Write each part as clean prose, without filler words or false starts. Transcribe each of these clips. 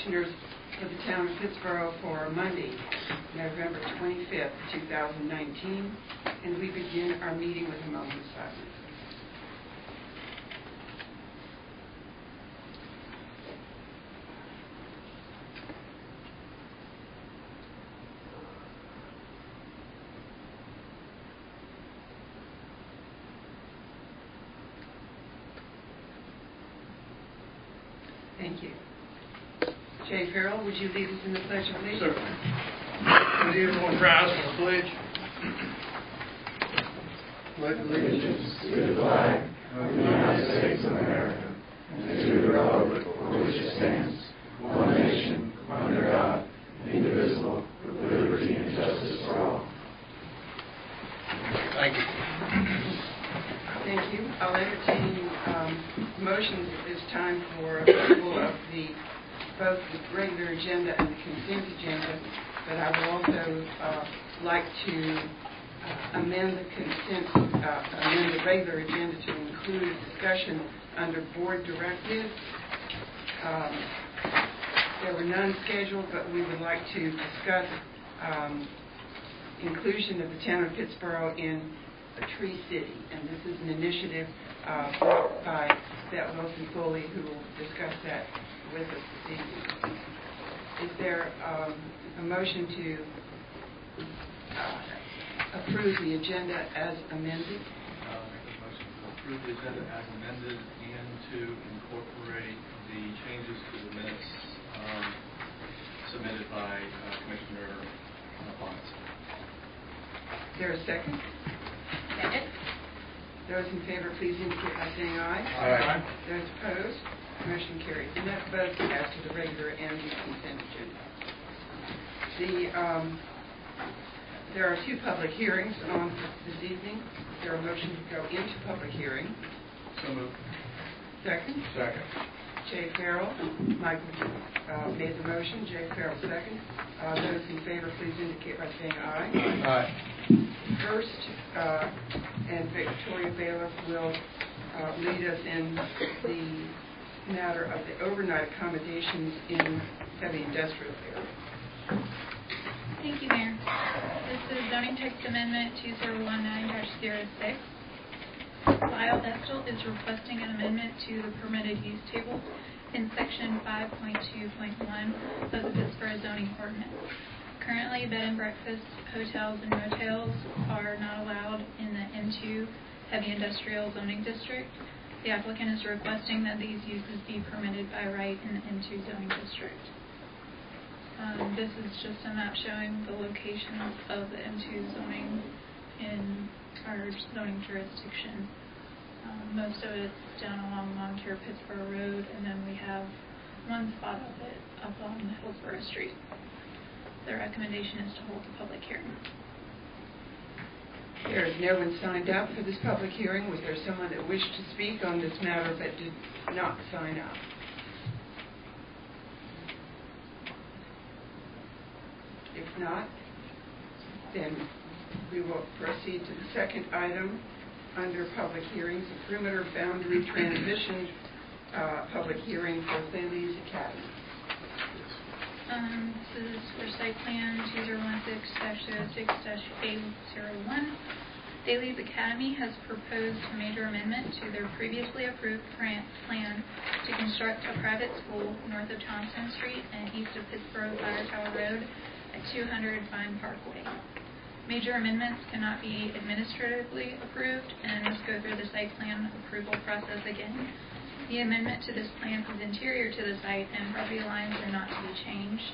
Commissioners for the Town of Pittsboro for Monday, November 25th, 2019, and we begin our meeting with a moment of silence. Thank you. Jay Farrell, would you lead us in the Pledge of Allegiance? Certainly. Would everyone rise for the pledge? Pledge allegiance to the flag of the United States of America and to the republic for which it stands, one nation, under God, indivisible, with liberty and justice for all. Thank you. Thank you. I'll entertain motions at this time for approval of both the regular agenda and the consent agenda, but I would also like to amend the regular agenda to include a discussion under board directives. There were none scheduled, but we would like to discuss inclusion of the Town of Pittsboro in a Tree City, and this is an initiative brought by Bette Wilson Foley, who will discuss that with us this evening. Is there a motion to approve the agenda as amended? I'll make a motion to approve the agenda as amended and to incorporate the changes to the minutes submitted by Commissioner Bonds. Is there a second? Second. Those in favor, please indicate by saying aye. Aye. Those opposed, motion carries. And that's both as to the regular and the consent agenda. There are two public hearings on this evening. Is there a motion to go into public hearing? So moved. Second. Second. Jay Farrell. Michael made the motion. Jay Farrell second. Those in favor, please indicate by saying aye. Aye. First, and Victoria Bailiff will lead us in the matter of the overnight accommodations in heavy industrial area. Thank you, Mayor. This is zoning text amendment 2019-06. Lyle Vestal is requesting an amendment to the permitted use table in section 5.2.1 of the Pittsboro zoning ordinance. Currently, bed and breakfast, hotels, and motels are not allowed in the M2 heavy industrial zoning district. The applicant is requesting that these uses be permitted by right in the M2 zoning district. This is just a map showing the locations of the M2 zoning in our zoning jurisdiction. Most of it's down along Moncure Pittsboro Road, and then we have one spot of it up on Hillsborough Street. The recommendation is to hold a public hearing. There is no one signed up for this public hearing. Was there someone that wished to speak on this matter but did not sign up? If not, then we will proceed to the second item under public hearings, a perimeter boundary transition public hearing for Thales Academy. This is for site plan 2016-06-A01. Thales Academy has proposed a major amendment to their previously approved plan to construct a private school north of Thompson Street and east of Pittsboro Fire Tower Road at 200 Vine Parkway. Major amendments cannot be administratively approved and must go through the site plan approval process again. The amendment to this plan is interior to the site and property lines are not to be changed.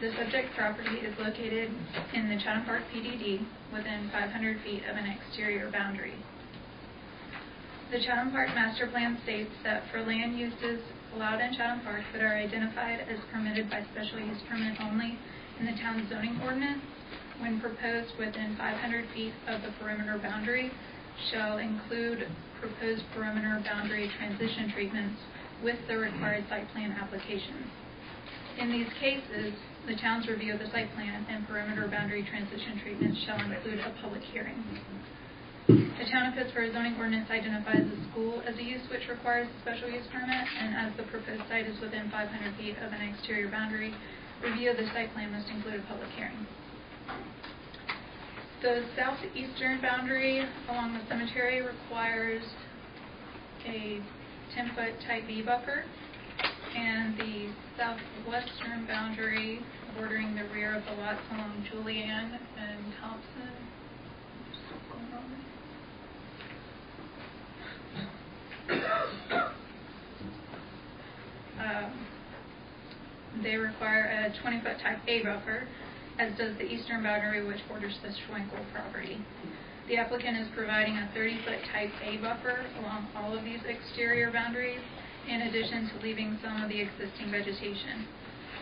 The subject property is located in the Chatham Park PDD within 500 feet of an exterior boundary. The Chatham Park Master Plan states that for land uses allowed in Chatham Park that are identified as permitted by special use permit only in the town's zoning ordinance, when proposed within 500 feet of the perimeter boundary, shall include proposed perimeter boundary transition treatments with the required site plan applications. In these cases, the town's review of the site plan and perimeter boundary transition treatments shall include a public hearing. The Town of Pittsburgh zoning ordinance identifies the school as a use which requires a special use permit, and as the proposed site is within 500 feet of an exterior boundary, review of the site plan must include a public hearing. The southeastern boundary along the cemetery requires a 10-foot type B buffer, and the southwestern boundary bordering the rear of the lots along Julianne and Thompson. They require a 20-foot type A buffer, as does the eastern boundary which borders the Schwenkel property. The applicant is providing a 30-foot type A buffer along all of these exterior boundaries, in addition to leaving some of the existing vegetation.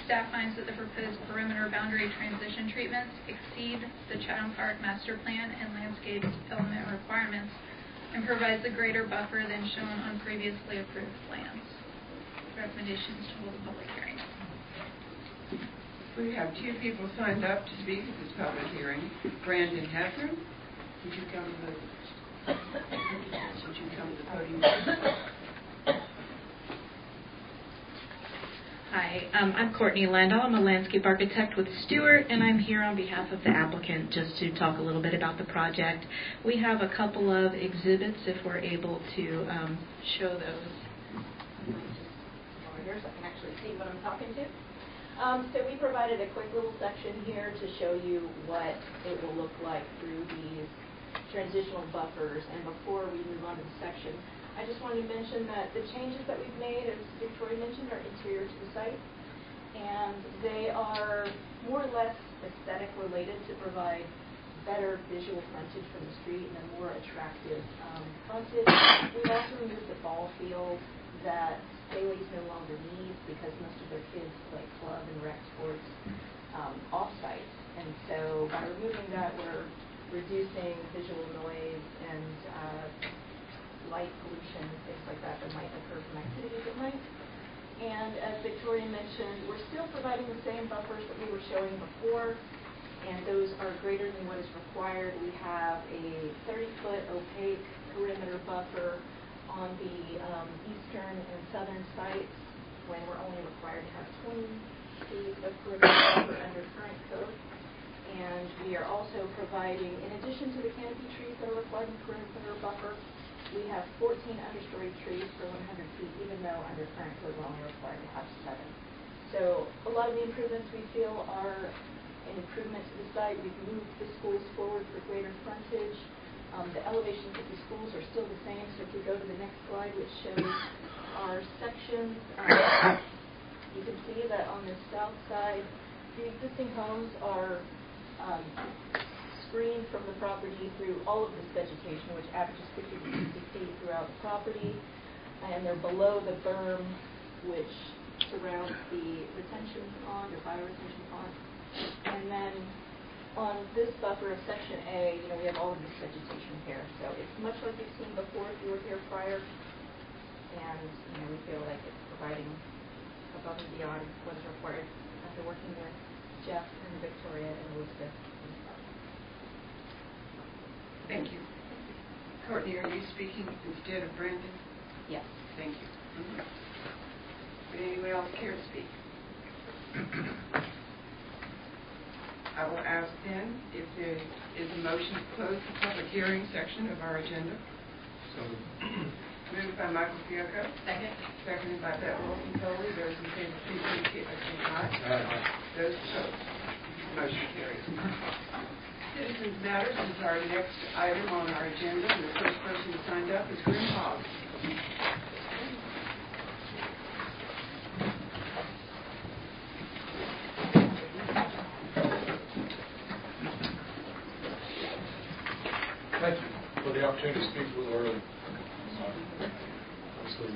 Staff finds that the proposed perimeter boundary transition treatments exceed the Chatham Park Master Plan and landscape element requirements and provides a greater buffer than shown on previously approved plans. Recommendations to hold a public hearing. We have 2 people signed up to speak at this public hearing. Brandon Heffron, would you come to the podium? Hi, I'm Courtney Landau. I'm a landscape architect with Stewart, and I'm here on behalf of the applicant just to talk a little bit about the project. We have a couple of exhibits if we're able to show those. Over here so I can actually see what I'm talking to. So we provided a quick little section here to show you what it will look like through these transitional buffers. And before we move on to the section, I just wanted to mention that the changes that we've made, as Victoria mentioned, are interior to the site. And they are more or less aesthetic related to provide better visual frontage from the street and a more attractive frontage. We've also removed the ball field that Staley's no longer needs because most of their kids play club and rec sports off-site. And so by removing that, we're reducing visual noise and light pollution, things like that might occur from activities at night. And as Victoria mentioned, we're still providing the same buffers that we were showing before, and those are greater than what is required. We have a 30-foot opaque perimeter buffer on the eastern and southern sites when we're only required to have 20 feet of perimeter buffer under current code. And we are also providing, in addition to the canopy trees that are required in perimeter buffer, we have 14 understory trees per 100 feet, even though under current code we're only required to have 7. So a lot of the improvements we feel are an improvement to the site. We've moved the schools forward for greater frontage. The elevations of the schools are still the same, so if we go to the next slide, which shows our sections, you can see that on the south side, the existing homes are screened from the property through all of this vegetation, which averages 50 to 60 feet throughout the property, and they're below the berm, which surrounds the retention pond or bioretention pond. And then on this buffer of Section A, we have all of this vegetation here. So it's much like you've seen before if you were here prior. And, we feel like it's providing above and beyond what is required after working with Jeff and Victoria and Elizabeth. Thank you. Courtney, are you speaking instead of Brandon? Yes. Thank you. Would anyone else care to speak? I will ask then if there is a motion to close the public hearing section of our agenda. Moved by Michael Fiocco. Second. Seconded by Beth Wilson-Foley. Those in favor, please indicate by saying aye. Those opposed. Motion carries. Citizens Matters is our next item on our agenda, and the first person who signed up is Grim Hogg. Thank you for the opportunity to speak a little early. Obviously,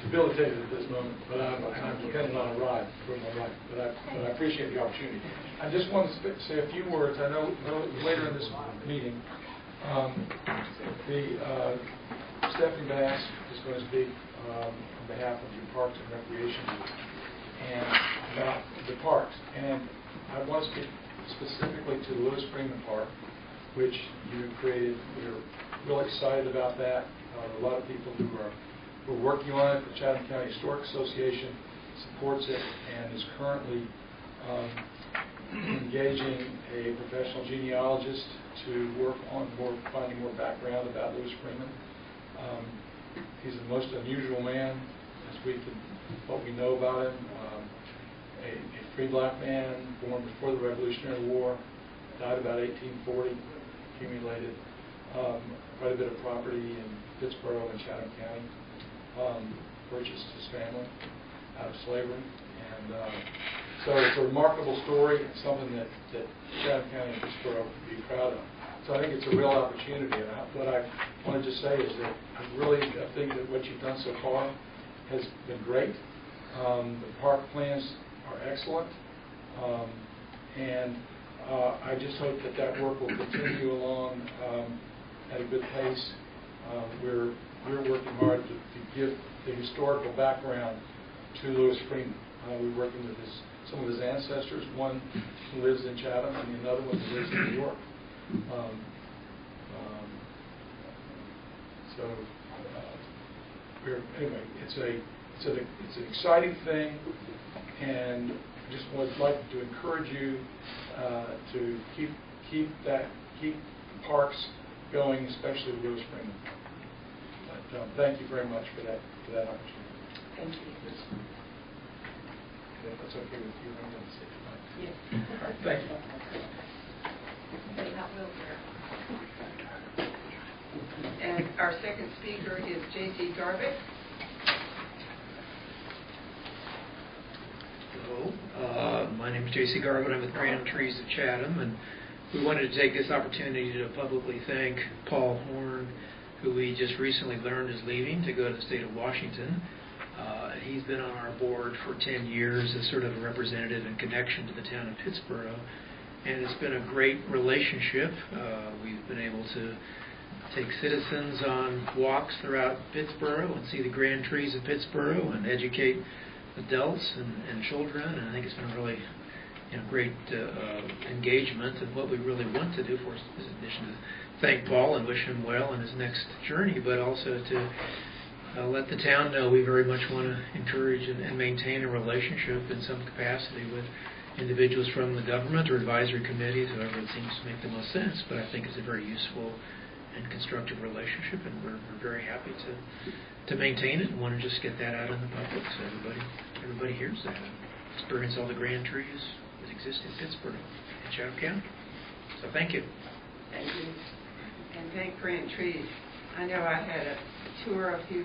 debilitated at this moment, but I'm dependent on a ride for my life. But I appreciate the opportunity. I just want to say a few words. I know later in this meeting, Stephanie Bass is going to speak on behalf of the Parks and Recreation Group and about the parks. And I want to speak specifically to Lewis Freeman Park which you created. We're really excited about that. A lot of people who are working on it. The Chatham County Historic Association supports it and is currently engaging a professional genealogist to work on finding more background about Lewis Freeman. He's the most unusual man, what we know about him. A free black man, born before the Revolutionary War, died about 1840, accumulated quite a bit of property in Pittsboro and Chatham County, purchased his family out of slavery. And so it's a remarkable story, and something that Chatham County and Pittsboro would be proud of. So I think it's a real opportunity. And what I want to just say is that I think that what you've done so far has been great. The park plans are excellent. And I just hope that work will continue along at a good pace. We're working hard to give the historical background to Lewis Freeman. We're working with some of his ancestors, one who lives in Chatham and another one who lives in New York. Anyway, it's an exciting thing, and just would like to encourage you to keep parks going, especially Lewis Freeman. But thank you very much for that opportunity. Thank you. If that's okay with you, I'm going to say goodbye. Yes. All right, thank you. And our second speaker is J.C. Garbutt. Hello, my name is J.C. Garbutt. I'm with Grand Trees of Chatham, and we wanted to take this opportunity to publicly thank Paul Horn, who we just recently learned is leaving to go to the state of Washington. He's been on our board for 10 years as sort of a representative and connection to the town of Pittsboro, and it's been a great relationship. We've been able to take citizens on walks throughout Pittsboro and see the grand trees of Pittsboro and educate adults and children, and I think it's been a really great engagement. And what we really want to do for us is, in addition to thank Paul and wish him well in his next journey, but also to let the town know we very much want to encourage and maintain a relationship in some capacity with individuals from the government or advisory committees, however it seems to make the most sense. But I think it's a very useful and constructive relationship, and we're very happy to maintain it and want to just get that out in the public so everybody hears that. Experience all the grand trees that exist in Pittsboro and Chatham County. So thank you. Thank you. And thank Grand Trees. I know I had a tour a few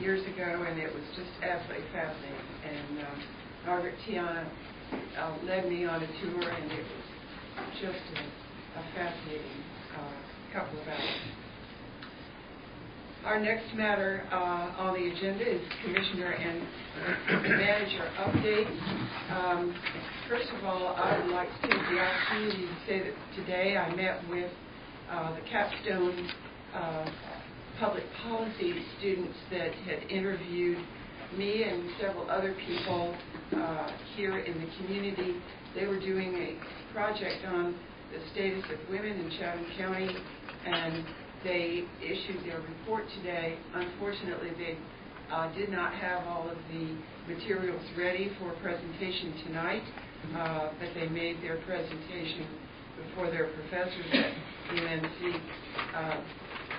years ago, and it was just absolutely fascinating. And Margaret Tiana led me on a tour, and it was just a fascinating couple of hours. Our next matter on the agenda is Commissioner and Manager update. First of all, I would like to take the opportunity to say that today I met with the Capstone public policy students that had interviewed me and several other people here in the community. They were doing a project on the status of women in Chatham County, and they issued their report today. Unfortunately, they did not have all of the materials ready for presentation tonight, but they made their presentation before their professors at UNC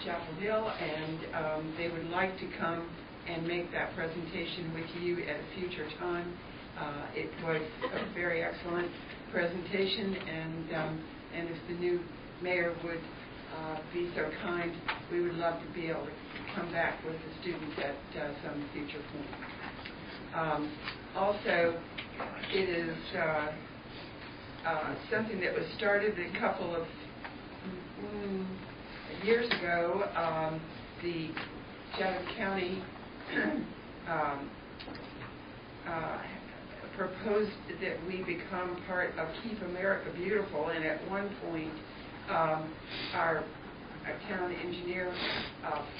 Chapel Hill, and they would like to come and make that presentation with you at a future time. It was a very excellent presentation, and if the new mayor would be so kind, we would love to be able to come back with the students at some future point. Also, it is something that was started a couple of years ago. The Chatham County proposed that we become part of Keep America Beautiful, and at one point our town engineer,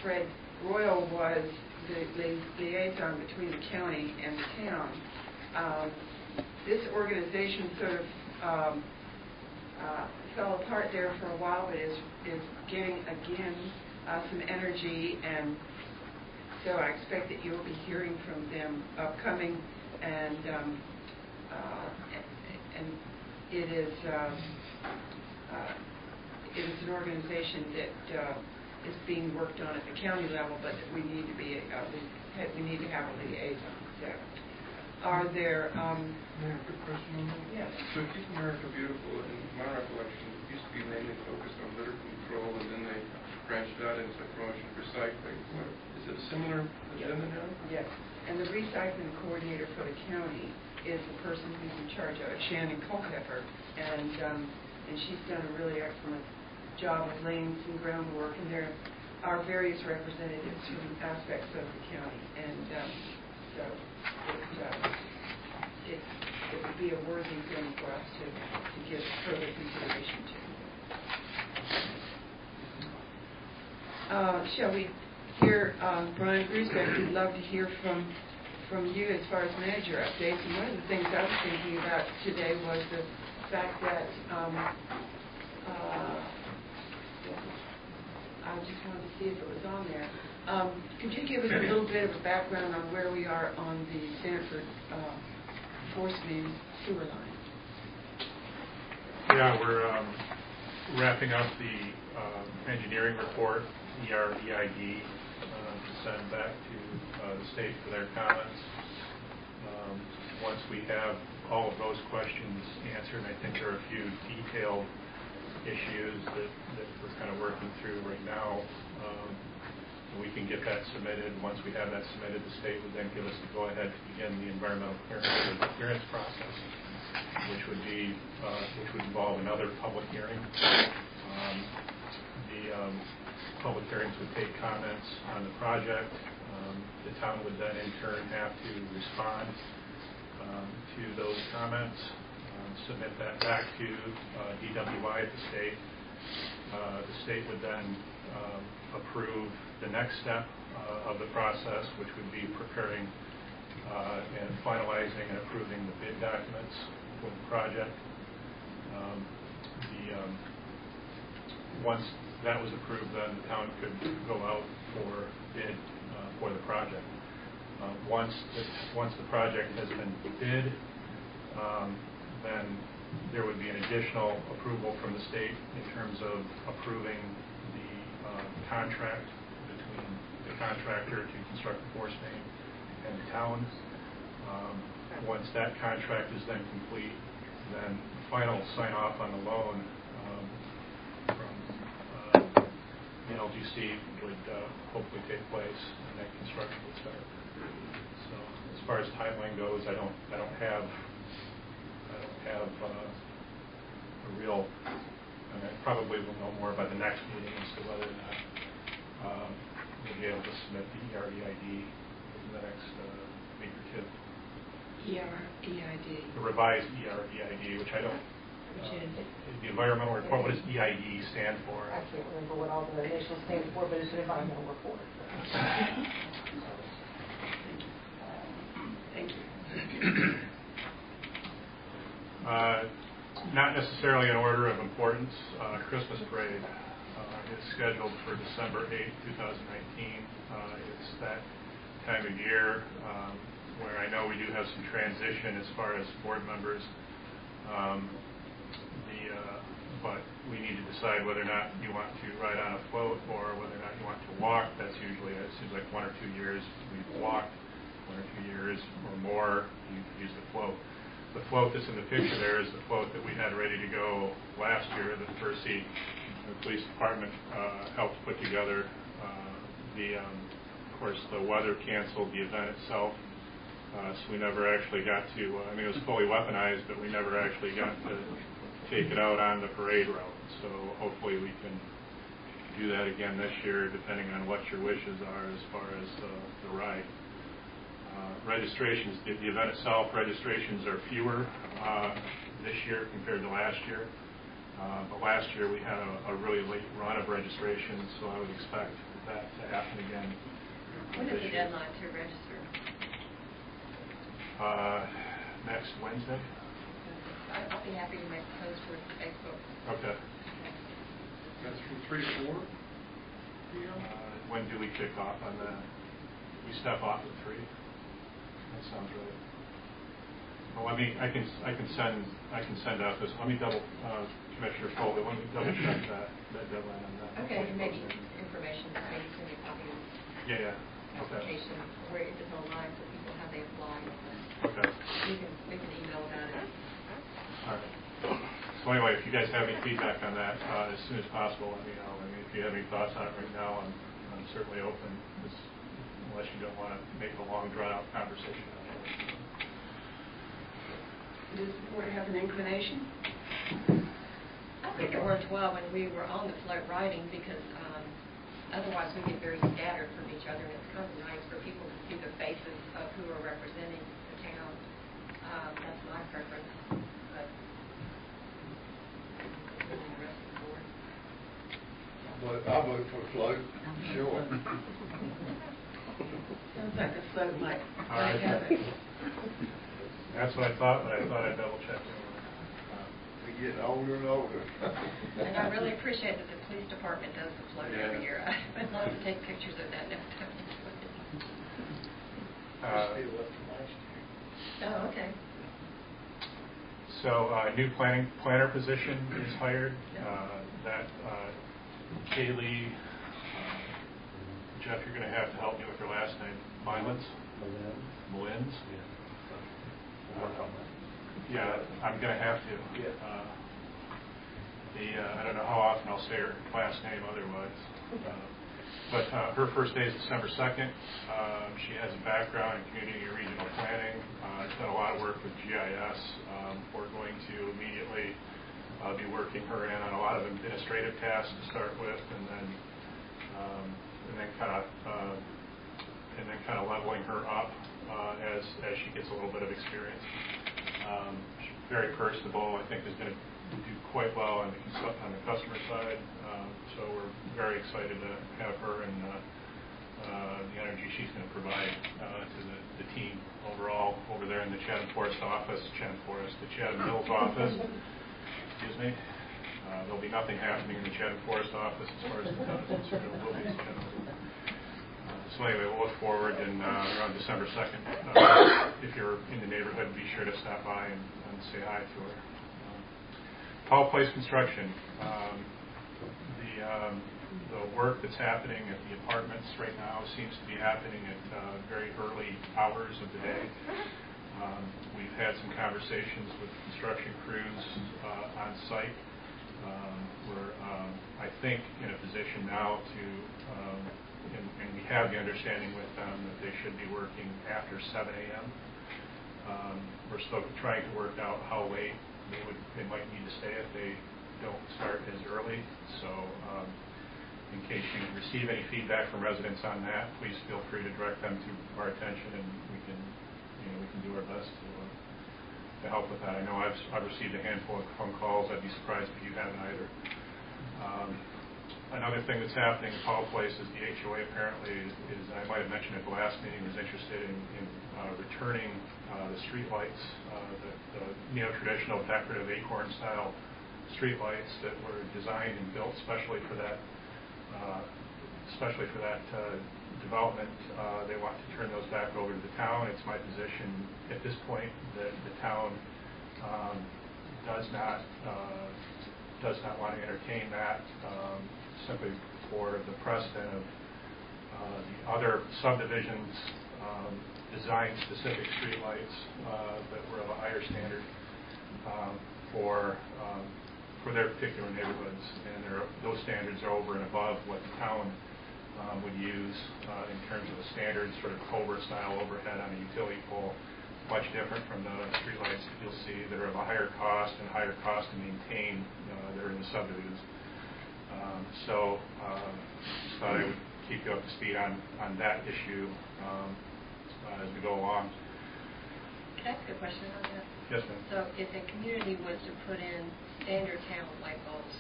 Fred Royal, was the liaison between the county and the town. This organization sort of fell apart there for a while, but is getting again some energy, and so I expect that you'll be hearing from them upcoming, and it is an organization that is being worked on at the county level, but we need to have a liaison. So, are there? Mayor, quick question on that. Yes. So Keep America Beautiful, in my recollection, used to be mainly focused on litter control, and then they branched out into promotion of recycling. Is it a similar agenda now? Yes. And the recycling coordinator for the county is the person who's in charge of it, Shannon Culpepper, and she's done a really excellent job of laying some groundwork, and there are various representatives from aspects of the county, and so it would be a worthy thing for us to give further consideration to. Shall we hear Brian Griesbeck? We'd love to hear from you as far as manager updates. And one of the things I was thinking about today was the fact that I just wanted to see if it was on there. Could you give us a little bit of a background on where we are on the Sanford Force Main sewer line? Yeah, we're wrapping up the engineering report, EID, to send back to the state for their comments. Once we have all of those questions answered, I think there are a few detailed issues that we're kind of working through right now. We can get that submitted. Once we have that submitted, the state would then give us the go-ahead to begin the environmental clearance process, which would involve another public hearing. The public hearings would take comments on the project. The town would then in turn have to respond to those comments, submit that back to DWI at the state. The state would then approve the next step of the process, which would be preparing and finalizing and approving the bid documents for the project. Once that was approved, then the town could go out for bid for the project. Once the project has been bid, then there would be an additional approval from the state in terms of approving the contract between the contractor to construct the force main and the town. Once that contract is then complete, then the final sign-off on the loan from the LGC would hopefully take place, and that construction would start. So, as far as timeline goes, I don't have a real. I probably will know more by the next meeting as to whether or not we'll be able to submit the EID in the next week or two. EID. The revised EID, which I don't. Which is? The environmental report. What does EID stand for? I can't remember what all the initials stand for, but it's an environmental report. Thank you. Not necessarily in order of importance, Christmas parade is scheduled for December 8th, 2019. It's that time of year where I know we do have some transition as far as board members, but we need to decide whether or not you want to ride on a float or whether or not you want to walk. That's usually, it seems like 1 or 2 years we've walked, 1 or 2 years or more you've used the float. The float that's in the picture there is the float that we had ready to go last year that Percy, the police department, helped put together. Of course, the weather canceled the event itself, so we never actually got to, I mean, it was fully weaponized, but we never actually got to take it out on the parade route. So hopefully we can do that again this year, depending on what your wishes are as far as the ride. Registrations, the event itself, registrations are fewer this year compared to last year. But last year we had a really late run of registrations, so I would expect that to happen again. When is the deadline to register? Next Wednesday. I'll be happy to make a post for Facebook. Okay. That's from 3 to 4 p.m.? When do we kick off on that? We step off at 3? That sounds right. Well, I can send out this, let me double, Commissioner Foley, let me double check that deadline on that. Okay, and maybe information, maybe send me a copy of the Yeah, okay. application, where it is online, so people have they apply. Okay. We can email about it. All right. So anyway, if you guys have any feedback on that, as soon as possible, let me know. I mean, if you have any thoughts on it right now, I'm certainly open, unless you don't want to make a long, drawn-out conversation out of it. Does the board have an inclination? I think it worked well when we were on the float writing, because otherwise we get very scattered from each other, and it's kind of nice for people to see the faces of who are representing the town. That's my preference, but the rest of the board. I'll vote for the float, sure. Sounds like a float might All right. have it. That's what I thought, but I thought I'd double check. We're getting older and older. And I really appreciate that the police department does the float every year. I'd love to take pictures of that next time. Oh, okay. So a new planner position is hired. Kaylee, Jeff, you're going to have to help me with her last name. Milens? Milens? Yeah, I'm going to have to. I don't know how often I'll say her last name otherwise. But her first day is December 2nd. She has a background in community and regional planning. She's done a lot of work with GIS. We're going to immediately be working her in on a lot of administrative tasks to start with, and then kind of leveling her up as she gets a little bit of experience. She's very personable. I think is going to do quite well on the customer side. So we're very excited to have her and the energy she's going to provide to the team overall over there in the Chatham Mills office. Excuse me. There'll be nothing happening in the Chatham Forest office as far as the town is concerned. There will be. So anyway, we'll look forward, and around December 2nd, if you're in the neighborhood, be sure to stop by and say hi to her. Tall Place Construction. The work that's happening at the apartments right now seems to be happening at very early hours of the day. We've had some conversations with construction crews on site. We're, I think, in a position now to, and we have the understanding with them that they should be working after 7 a.m. We're still trying to work out how late they might need to stay if they don't start as early. So in case you receive any feedback from residents on that, please feel free to direct them to our attention, and we can do our best to help with that. I know I've received a handful of phone calls. I'd be surprised if you haven't either. Another thing that's happening at Tall Place is the HOA apparently is I might have mentioned at the last meeting, is interested in returning the street lights, the neo-traditional decorative acorn-style street lights that were designed and built especially for that development. They want to turn those back over to the town. It's my position at this point that the town does not want to entertain that, simply for the precedent of the other subdivisions design specific streetlights that were of a higher standard for their particular neighborhoods, and those standards are over and above what the town would use in terms of a standard sort of Cobra style overhead on a utility pole, much different from the streetlights that you'll see that are of a higher cost and higher cost to maintain that are in the subdivisions. So thought I would keep you up to speed on that issue as we go along. Can I ask a question on that? Yes, ma'am. So if a community was to put in standard town light bulbs,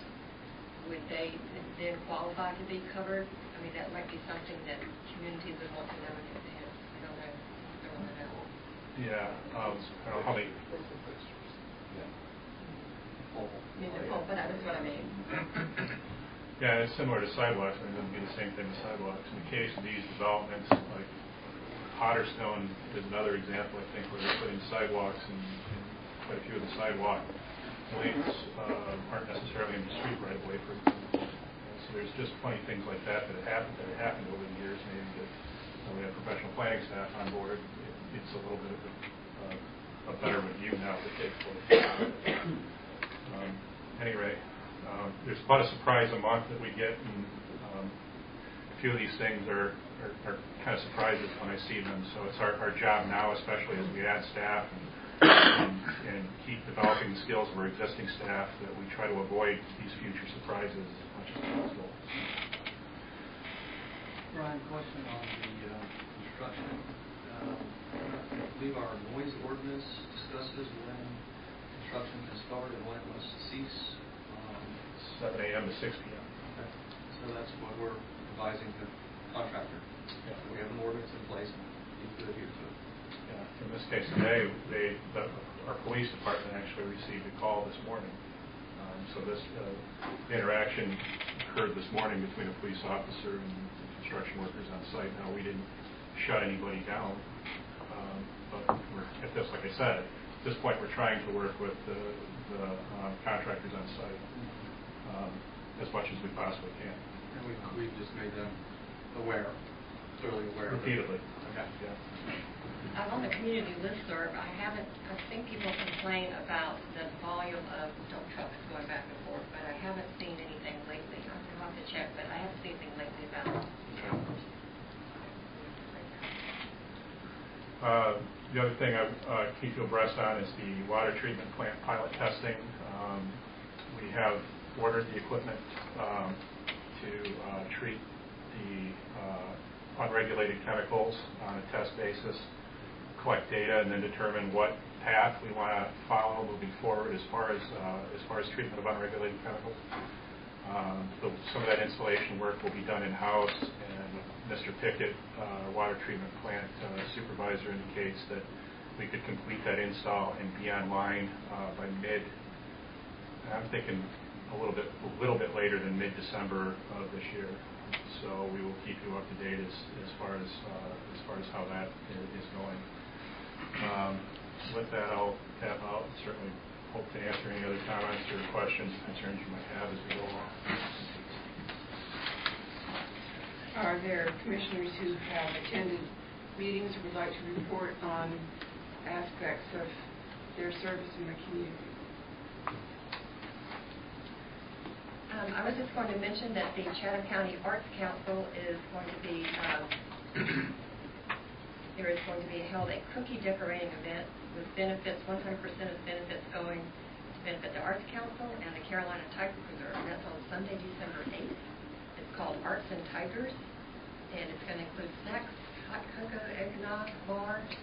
would they then qualify to be covered? I mean, that might be something that communities would want to know in advance. I don't know. They want to know. Yeah. I don't know how many. But that's what I mean. Yeah, it's similar to sidewalks. I mean, it would be the same thing with sidewalks. In the case of these developments, like Potterstone is another example, I think, where they're putting sidewalks, and quite a few of the sidewalk lengths aren't necessarily in the street right away, for example. So there's just plenty of things like that that have happened over the years. Maybe that we have professional planning staff on board. It's a little bit of a better review now that takes place. Anyway, there's about a surprise a month that we get, and a few of these things are kind of surprises when I see them. So it's our job now, especially as we add staff and keep developing the skills of our existing staff, that we try to avoid these future surprises as much as possible. Brian, question on the construction. I believe our noise ordinance discusses when construction can start and when it must cease. 7 a.m. to 6 p.m. Okay. So that's what we're advising the contractor. Yeah. We have an ordinance in place and need to adhere to it. Yeah. In this case today, our police department actually received a call this morning. So this interaction occurred this morning between a police officer and construction workers on site. Now, we didn't shut anybody down, but we're, at this, like I said, at this point we're trying to work with the contractors on site as much as we possibly can. And we've just made them aware, thoroughly aware. Repeatedly. Okay. Yeah. On the community listserv, I've seen people complain about the volume of dump trucks going back and forth, but I haven't seen anything lately. I'll have to check, but I haven't seen anything lately about The other thing I keep you abreast on is the water treatment plant pilot testing. We have ordered the equipment to treat the unregulated chemicals on a test basis, collect data, and then determine what path we want to follow moving forward as far as treatment of unregulated chemicals. Some of that installation work will be done in-house, and Mr. Pickett, our water treatment plant supervisor, indicates that we could complete that install and be online by mid. I'm thinking a little bit later than mid-December of this year. So we will keep you up to date as far as how that is going. With that, I'll tap out. Certainly hope to answer any other comments or questions, concerns you might have as we go along. Are there commissioners who have attended meetings or would like to report on aspects of their service in the community? I was just going to mention that the Chatham County Arts Council is going to be, there is going to be held a cookie decorating event with benefits, 100% of benefits going to benefit the Arts Council and the Carolina Tiger Preserve. And that's on Sunday, December 8th. It's called Arts and Tigers, and it's going to include snacks, hot cocoa, eggnog, bar. It's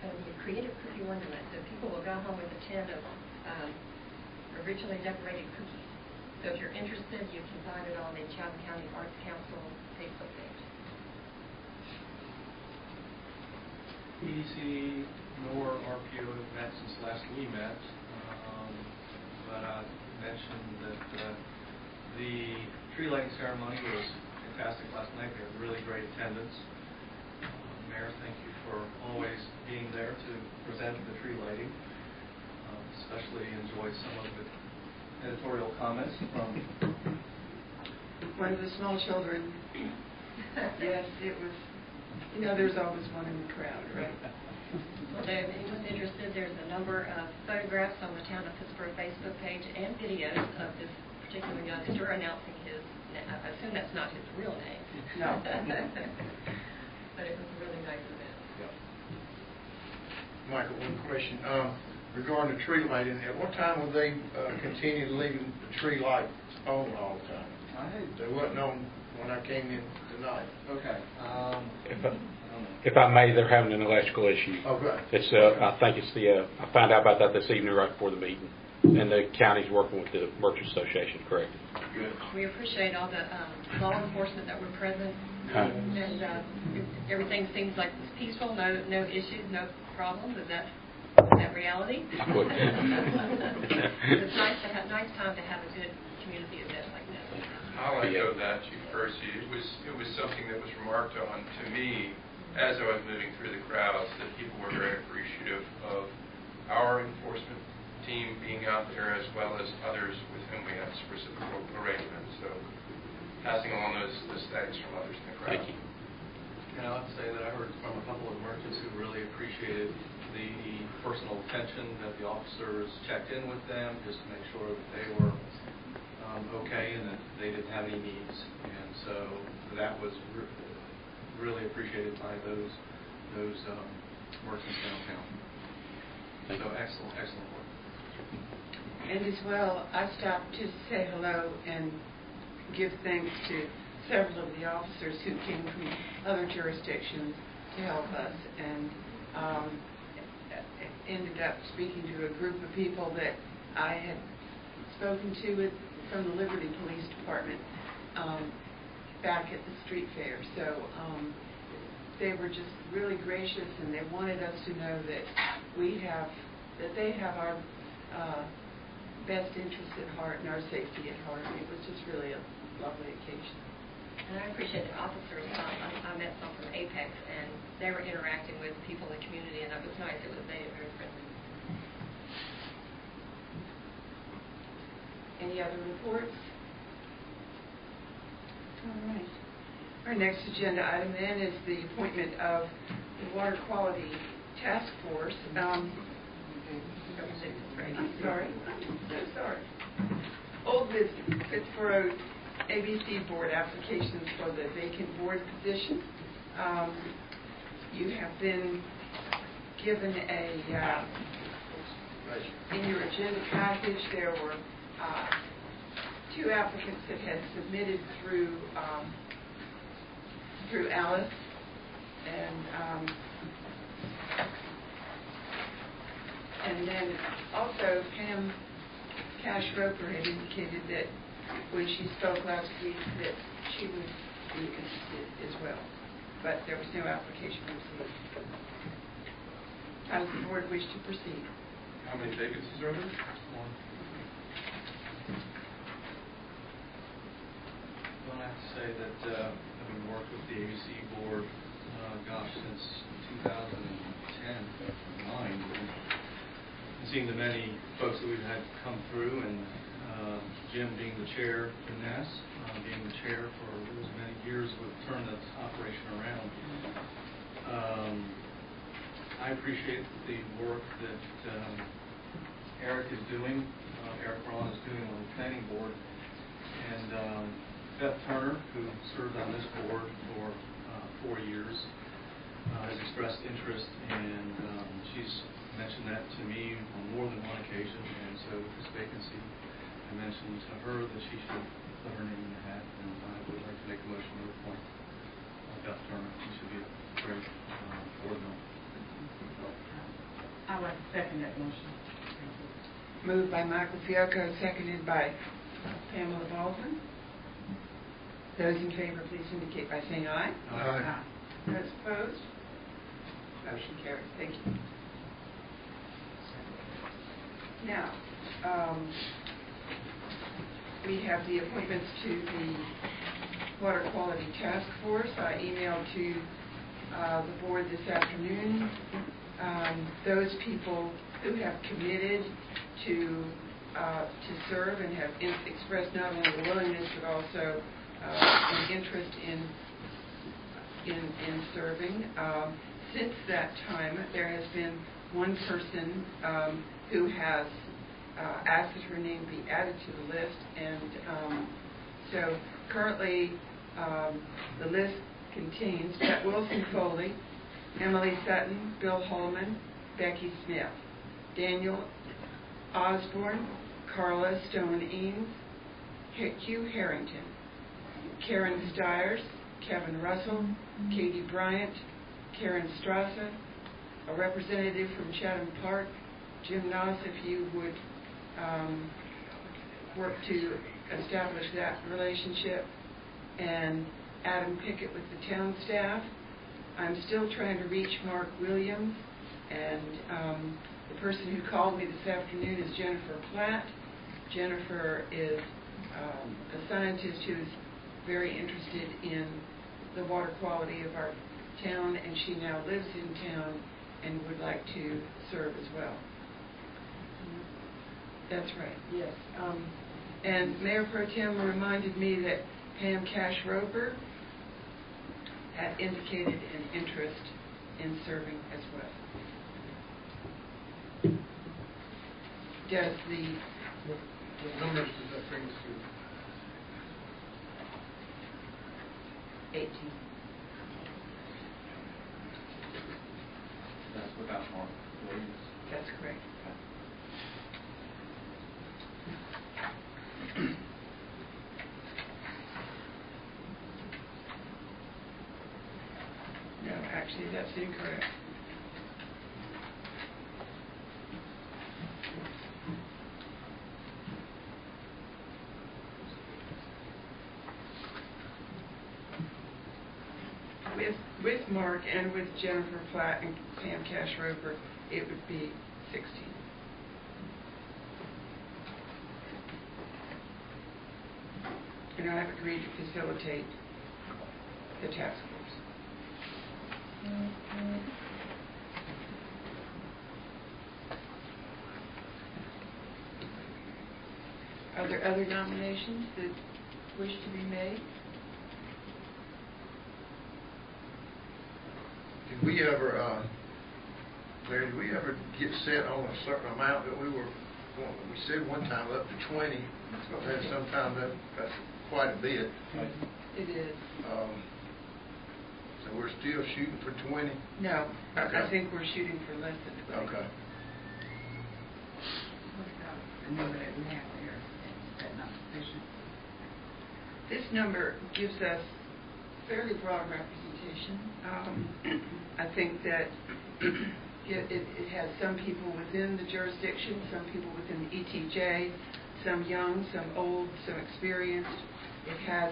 going to be a creative cookie wonderment. So people will go home with a tin of originally decorated cookies. So if you're interested, you can find it on the Chatham County Arts Council Facebook page. EDC nor RPO have met since last we met, but I mentioned that the tree lighting ceremony was fantastic last night. We had really great attendance. Mayor, thank you for always being there to present the tree lighting. Especially enjoyed some of the editorial comments from one of the small children. Yes, it was. There's always one in the crowd, right? Well, if anyone's interested, there's a number of photographs on the Town of Pittsburgh Facebook page and videos of this particular youngster announcing his. I assume that's not his real name. No. But it was a really nice event. Yeah. Michael, one question. Regarding the tree lighting, at what time will they continue leaving the tree lights on all the time? They wasn't on when I came in tonight. Okay. If I may, they're having an electrical issue. Okay. It's I think it's I found out about that this evening right before the meeting, and the county's working with the Merchants Association to correct it. Good. We appreciate all the law enforcement that were present, and everything seems like it's peaceful. No issues, no problems. Is that reality? Good. It's nice time to have a good community event like that. I'll echo that, Chief Percy. It was something that was remarked on to me as I was moving through the crowds, that people were very appreciative of our enforcement team being out there, as well as others with whom we have reciprocal arrangements. So passing along those thanks from others in the crowd. Thank you. And I would say that I heard from a couple of merchants who really appreciated the personal attention that the officers checked in with them just to make sure that they were okay and that they didn't have any needs. And so that was really appreciated by those merchants downtown. So excellent work. And as well, I stopped to say hello and give thanks to several of the officers who came from other jurisdictions to help us, and ended up speaking to a group of people that I had spoken to from the Liberty Police Department back at the street fair. So they were just really gracious, and they wanted us to know that they have our best interests at heart and our safety at heart. And it was just really a lovely occasion. And I appreciate the officers. I met some from Apex, and they were interacting with people in the community, and it was nice. It made it very friendly. Any other reports? All right. Our next agenda item then is the appointment of the Water Quality Task Force. I'm sorry. I'm so sorry. Old business, Pittsburgh ABC Board applications for the vacant board position. You have been given in your agenda package, there were 2 applicants that had submitted through Alice, and then also Pam Cash-Roper had indicated that when she spoke last week that she would be interested as well, but there was no application received. How does the board wish to proceed? How many vacancies are there? 1. Well, I have to say that having worked with the ABC board, since 2010, 2009, and seeing the many folks that we've had come through, and Jim being the chair, Jim Nass, being the chair for as many years, would turn the operation around. I appreciate the work that Eric is doing, Eric Braun is doing on the planning board, and Beth Turner, who served on this board for 4 years, has expressed interest, and she's mentioned that to me on more than one occasion. And so with this vacancy, I mentioned to her that she should put her name in the hat, and I would like to make a motion to appoint Beth Turner. She should be a great board member. I would like to second that motion. Moved by Michael Fiocco, seconded by Pamela Baldwin. Those in favor, please indicate by saying aye. Aye. Those opposed? Motion carries. Thank you. Now, we have the appointments to the Water Quality Task Force. I emailed to the board this afternoon those people who have committed to serve and have expressed not only the willingness but also an interest in serving. Since that time, there has been one person who has asked that her name be added to the list, and so currently the list contains Pat Wilson Foley, Emily Sutton, Bill Holman, Becky Smith, Daniel Osborne, Carla Stone Eames, Hugh Harrington, Karen Stiers, Kevin Russell, Katie Bryant, Karen Strasser, a representative from Chatham Park, Jim Noss, if you would work to establish that relationship, and Adam Pickett with the town staff. I'm still trying to reach Mark Williams, and the person who called me this afternoon is Jennifer Platt. Jennifer is a scientist who's very interested in the water quality of our town, and she now lives in town and would like to serve as well. That's right, yes. And Mayor Pro Tem reminded me that Pam Cash Roper had indicated an interest in serving as well. Does the... What numbers does that bring us to? 18. That's without Mark Williams. That's correct. No, actually, that's incorrect. With Mark and with Jennifer Platt and Pam Cash Roper, it would be 16. And I've agreed to facilitate the task force. Are there other nominations that wish to be made? Did we ever, Larry, did we ever get set on a certain amount that we said one time up to 20, and sometime that's quite a bit. It is. So we're still shooting for 20? No, Okay. I think we're shooting for less than 20. Okay. What about the number that we have there? Is that not sufficient? This number gives us fairly broad representation. I think that it has some people within the jurisdiction, some people within the ETJ, some young, some old, some experienced. It has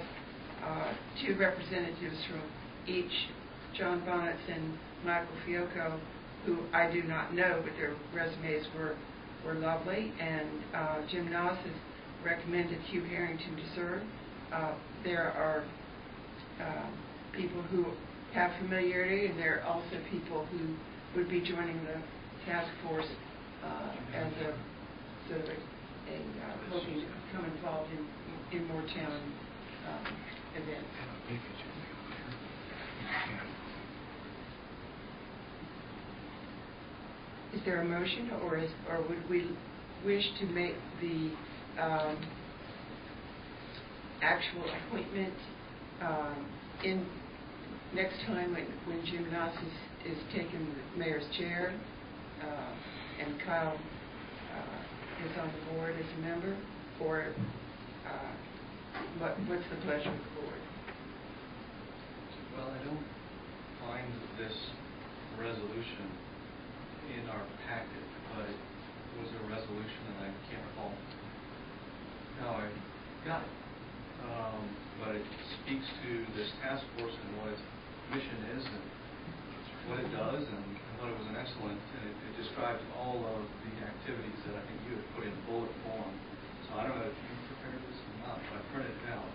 2 representatives from each, John Bonnets and Michael Fiocco, who I do not know, but their resumes were lovely. And Jim Noss has recommended Hugh Harrington to serve. There are people who have familiarity, and there are also people who would be joining the task force as a sort of hoping to become involved in more town events. Is there a motion, or would we wish to make the actual appointment in next time when Jim Noss is taking the mayor's chair and Kyle is on the board as a member, or what's the pleasure of the board? Well, I don't find this resolution in our packet, but it was a resolution, and I can't recall how I got it. But it speaks to this task force and what its mission is and what it does, and I thought it was an excellent, and it describes all of the activities that I think you had put in bullet form. So I don't know if you prepared this or not, but I printed it out.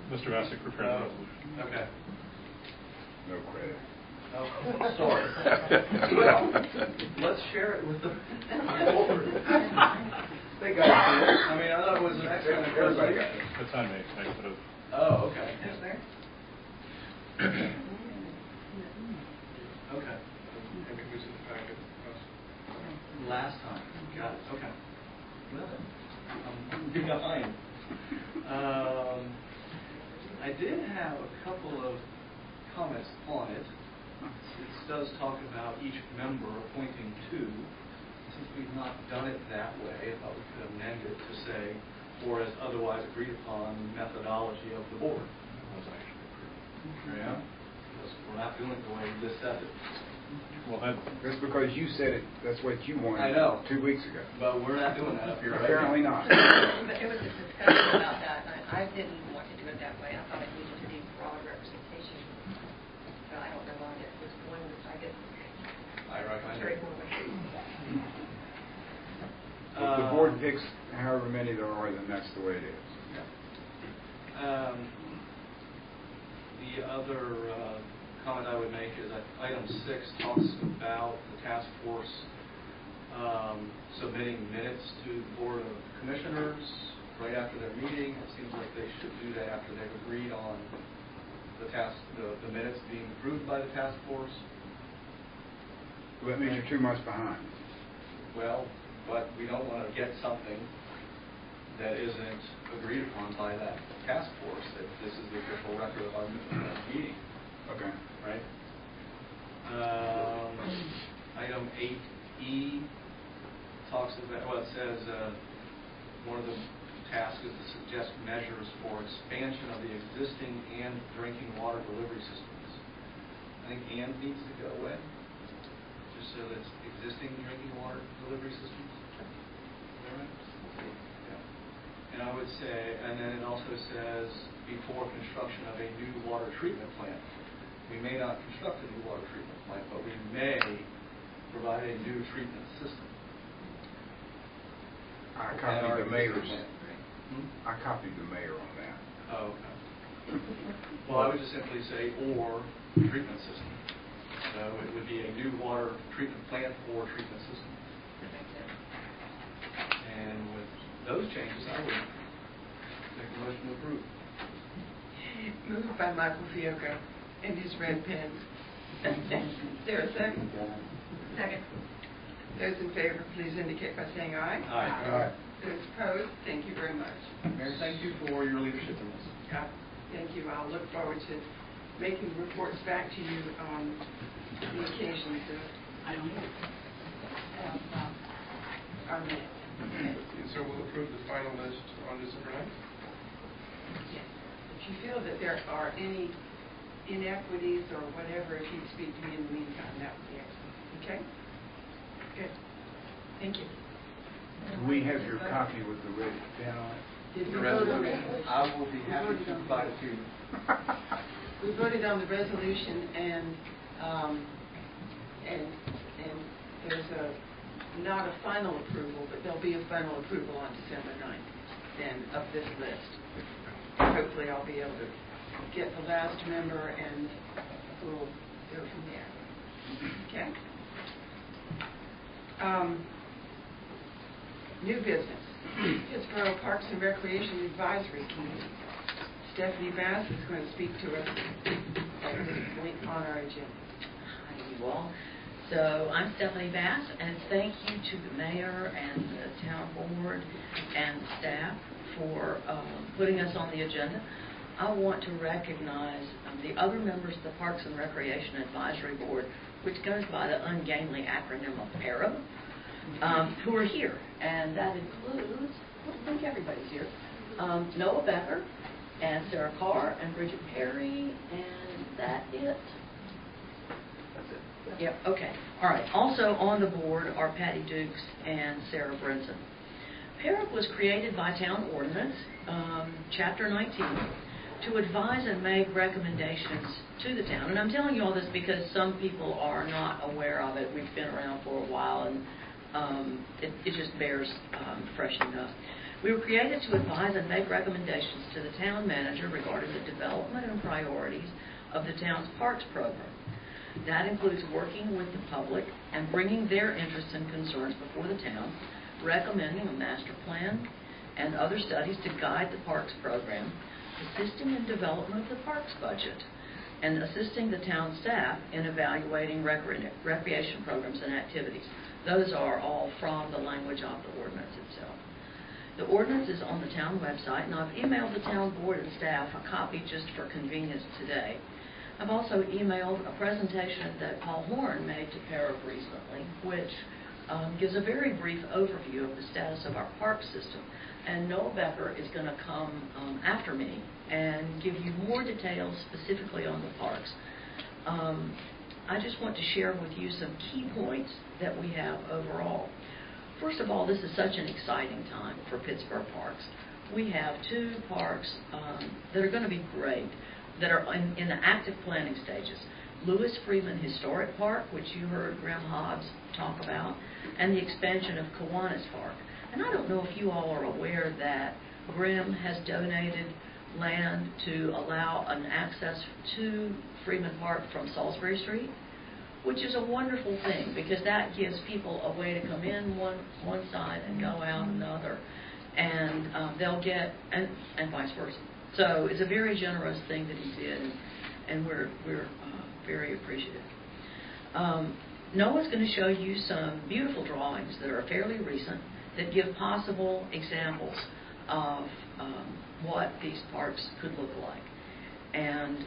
Mr. Bassick prepared the resolution. Okay. No credit. Oh, sorry. Well, let's share it with the board. They got it. I mean, I thought it was an excellent Everybody got it. It's on me. I could have. Oh, okay. Is there? Okay. Maybe it was in the packet. Last time. Got it. Okay. Well, I'm behind. I did have a couple of comments on it. It does talk about each member appointing 2. Since we've not done it that way, I thought we could amend it to say, or as otherwise agreed upon methodology of the board. Was actually approved. Yeah? Because we're not doing it the way this said it. Well, That's because you said it, that's what you wanted. I know. 2 weeks ago. But we're not doing that up here right Apparently now. not. But there was a discussion about that, and I didn't want to do it that way. I thought it needed to be broad representation. But I don't know why it was one, I guess. I recommend Very it. well. The board picks however many there are, then that's the way it is. The other comment I would make is that item 6 talks about the task force submitting minutes to the Board of Commissioners right after their meeting. It seems like they should do that after they've agreed on the minutes being approved by the task force. Well, that means you're 2 months behind. Well, but we don't want to get something that isn't agreed upon by that task force, that this is the official record of our meeting. Okay. Right? Item 8E talks about, well, it says one of the tasks is to suggest measures for expansion of the existing and drinking water delivery systems. I think "and" needs to go away, just so that it's existing drinking water delivery systems. Is that right? Yeah. And I would say, and then it also says before construction of a new water treatment plant. We may not construct a new water treatment plant, but we may provide a new treatment system. I copied the mayor's. I copied the mayor on that. Oh, okay. Well, I would just simply say "or treatment system." So it would be a new water treatment plant or treatment system. And with those changes, I would make a motion to approve. Moved by Michael Fiocco in his red pen. Is there a second? Second. Those in favor, please indicate by saying aye. Aye. Those opposed, thank you very much. Mayor, thank you for your leadership in this. Thank you. I'll look forward to making reports back to you on the occasions of our minutes. So we'll approve the final list on December 9th? Yes. If you feel that there are any inequities or whatever, if you'd speak to me in the meantime, that would be excellent. Okay? Good. Thank you. Do we have your copy with the red pen on it? Did we The vote on resolution, it? I will be happy to provide it to you. We voted on the resolution, and there's not a final approval, but there'll be a final approval on December 9th then of this list. Hopefully I'll be able to get the last member, and we'll go from there. Okay? New business. Pittsboro Parks and Recreation Advisory Committee. Stephanie Bass is going to speak to us at this point on our agenda. Hi, you all. So I'm Stephanie Bass, and thank you to the mayor and the town board and staff for putting us on the agenda. I want to recognize the other members of the Parks and Recreation Advisory Board, which goes by the ungainly acronym of PARAB, who are here. And that includes, I think everybody's here, Noah Becker, and Sarah Carr, and Bridget Perry, and that it? That's it. Yep, okay. All right. Also on the board are Patty Dukes and Sarah Brinson. PARAB was created by town ordinance, Chapter 19, to advise and make recommendations to the town. And I'm telling you all this because some people are not aware of it. We've been around for a while, and it just bears freshening up. We were created to advise and make recommendations to the town manager regarding the development and priorities of the town's parks program. That includes working with the public and bringing their interests and concerns before the town, recommending a master plan and other studies to guide the parks program, assisting in development of the parks budget, and assisting the town staff in evaluating recreation programs and activities. Those are all from the language of the ordinance itself. The ordinance is on the town website, and I've emailed the town board and staff a copy just for convenience today. I've also emailed a presentation that Paul Horn made to PARAB recently, which gives a very brief overview of the status of our park system. And Noah Becker is going to come after me and give you more details specifically on the parks. I just want to share with you some key points that we have overall. First of all, this is such an exciting time for Pittsburgh Parks. We have 2 parks that are going to be great, that are in the active planning stages. Lewis Freeman Historic Park, which you heard Graham Hobbs talk about, and the expansion of Kiwanis Park. And I don't know if you all are aware that Grimm has donated land to allow an access to Freeman Park from Salisbury Street, which is a wonderful thing because that gives people a way to come in one side and go out another, and they'll get and vice versa. So it's a very generous thing that he did, and we're very appreciative. Noah's going to show you some beautiful drawings that are fairly recent that give possible examples of what these parks could look like. And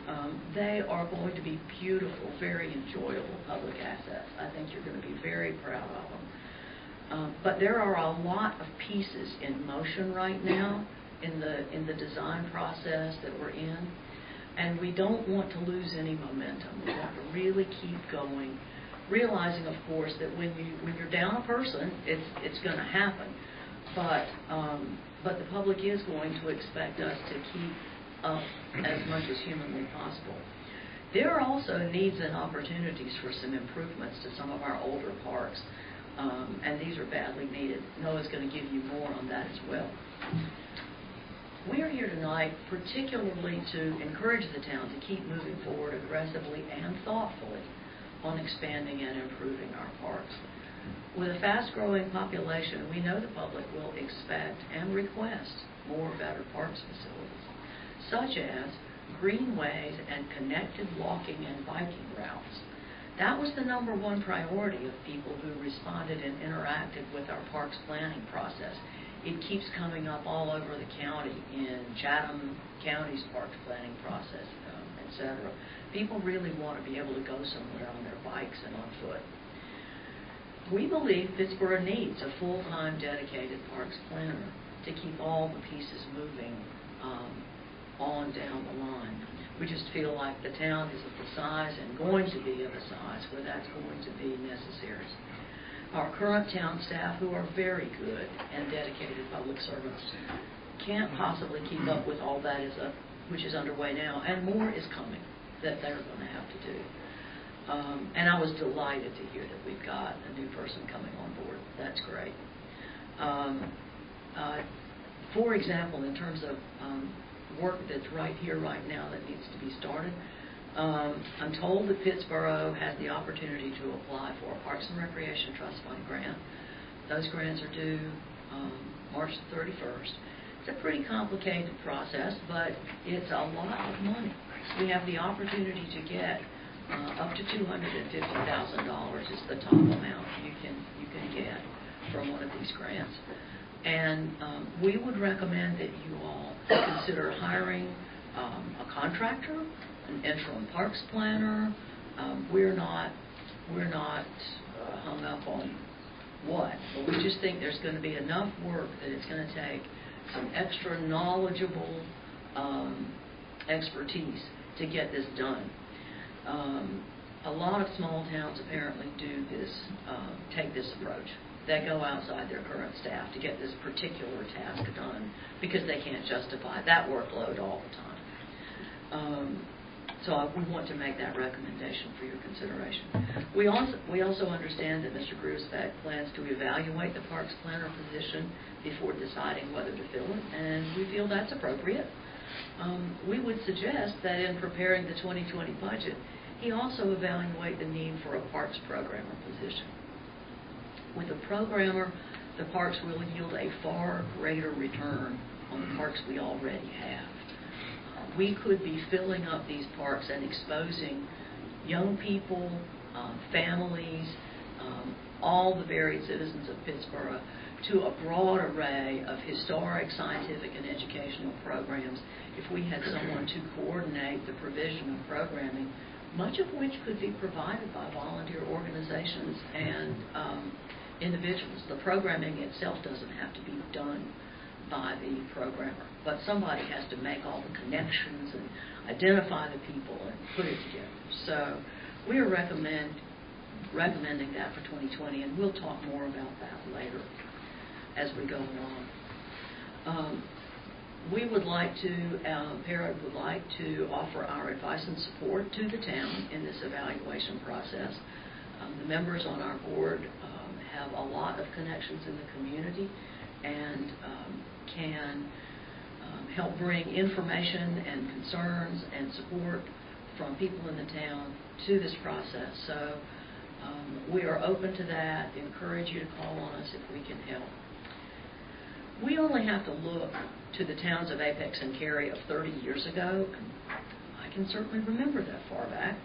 they are going to be beautiful, very enjoyable public assets. I think you're going to be very proud of them. But there are a lot of pieces in motion right now in the design process that we're in, and we don't want to lose any momentum. We want to really keep going, realizing, of course, that when you're down a person, it's going to happen. But the public is going to expect us to keep up as much as humanly possible. There are also needs and opportunities for some improvements to some of our older parks, and these are badly needed. Noah's going to give you more on that as well. We are here tonight particularly to encourage the town to keep moving forward aggressively and thoughtfully on expanding and improving our parks. With a fast-growing population, we know the public will expect and request more better parks facilities, such as greenways and connected walking and biking routes. That was the #1 priority of people who responded and interacted with our parks planning process. It keeps coming up all over the county in Chatham County's parks planning process, etc. People really want to be able to go somewhere on their bikes and on foot. We believe Pittsburgh needs a full-time dedicated parks planner to keep all the pieces moving on down the line. We just feel like the town is of the size and going to be of a size where that's going to be necessary. Our current town staff, who are very good and dedicated public servants, can't possibly keep up with all that which is underway now, and more is coming that they're going to have to do. And I was delighted to hear that we've got a new person coming on board. That's great. For example, in terms of work that's right here, right now, that needs to be started, I'm told that Pittsboro has the opportunity to apply for a Parks and Recreation Trust Fund grant. Those grants are due March 31st. It's a pretty complicated process, but it's a lot of money. We have the opportunity to get up to $250,000 is the top amount you can get from one of these grants. And we would recommend that you all consider hiring a contractor, an interim parks planner. We're not hung up on what, but we just think there's going to be enough work that it's going to take some extra knowledgeable expertise to get this done. A lot of small towns apparently do this, take this approach. They go outside their current staff to get this particular task done because they can't justify that workload all the time. So we want to make that recommendation for your consideration. We also understand that Mr. Grusbeck plans to evaluate the parks planner position before deciding whether to fill it, and we feel that's appropriate. We would suggest that in preparing the 2020 budget, he also evaluate the need for a parks programmer position. With a programmer, the parks will yield a far greater return on the parks we already have. We could be filling up these parks and exposing young people, families, all the varied citizens of Pittsboro to a broad array of historic, scientific, and educational programs if we had someone to coordinate the provision of programming, much of which could be provided by volunteer organizations and individuals. The programming itself doesn't have to be done by the programmer, but somebody has to make all the connections and identify the people and put it together. So we are recommending that for 2020, and we'll talk more about that later as we go along. We would like to, Parrott would like to offer our advice and support to the town in this evaluation process. The members on our board have a lot of connections in the community, and can help bring information and concerns and support from people in the town to this process. So we are open to that. Encourage you to call on us if we can help. We only have to look to the towns of Apex and Cary of 30 years ago, and I can certainly remember that far back,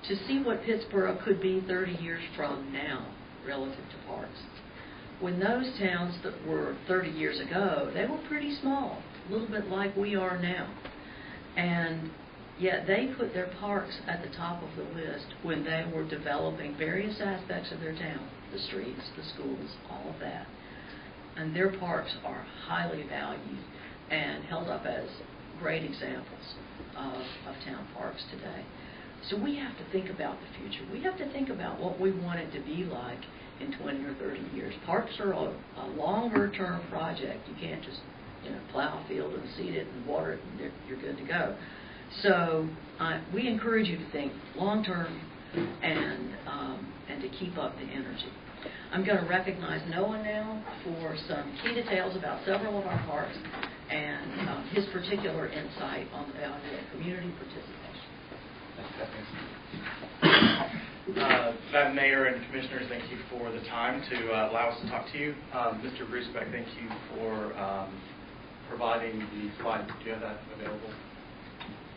to see what Pittsboro could be 30 years from now relative to parks. When those towns that were 30 years ago, they were pretty small, a little bit like we are now. And yet they put their parks at the top of the list when they were developing various aspects of their town, the streets, the schools, all of that. And their parks are highly valued and held up as great examples of town parks today. So we have to think about the future. We have to think about what we want it to be like in 20 or 30 years. Parks are a longer-term project. You can't just plow a field and seed it and water it and you're good to go. So we encourage you to think long-term and to keep up the energy. I'm going to recognize Noah now for some key details about several of our parks and his particular insight on the value of community participation. Madam Mayor and Commissioners, thank you for the time to allow us to talk to you. Mr. Brucebeck, thank you for providing the slide. Do you have that available?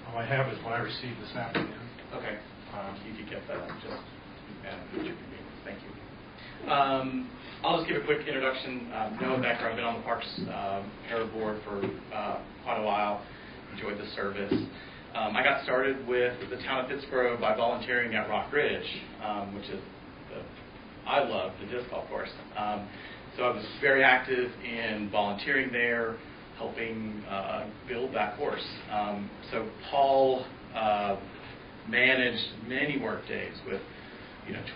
All I have is what I received this afternoon. Okay. You could get that just at your convenience. Thank you. I'll just give a quick introduction. No background. I've been on the Parks Para Board for quite a while. Enjoyed the service. I got started with the town of Pittsboro by volunteering at Rock Ridge, which is, I love the disc golf course. So I was very active in volunteering there, helping build that course. So Paul managed many work days with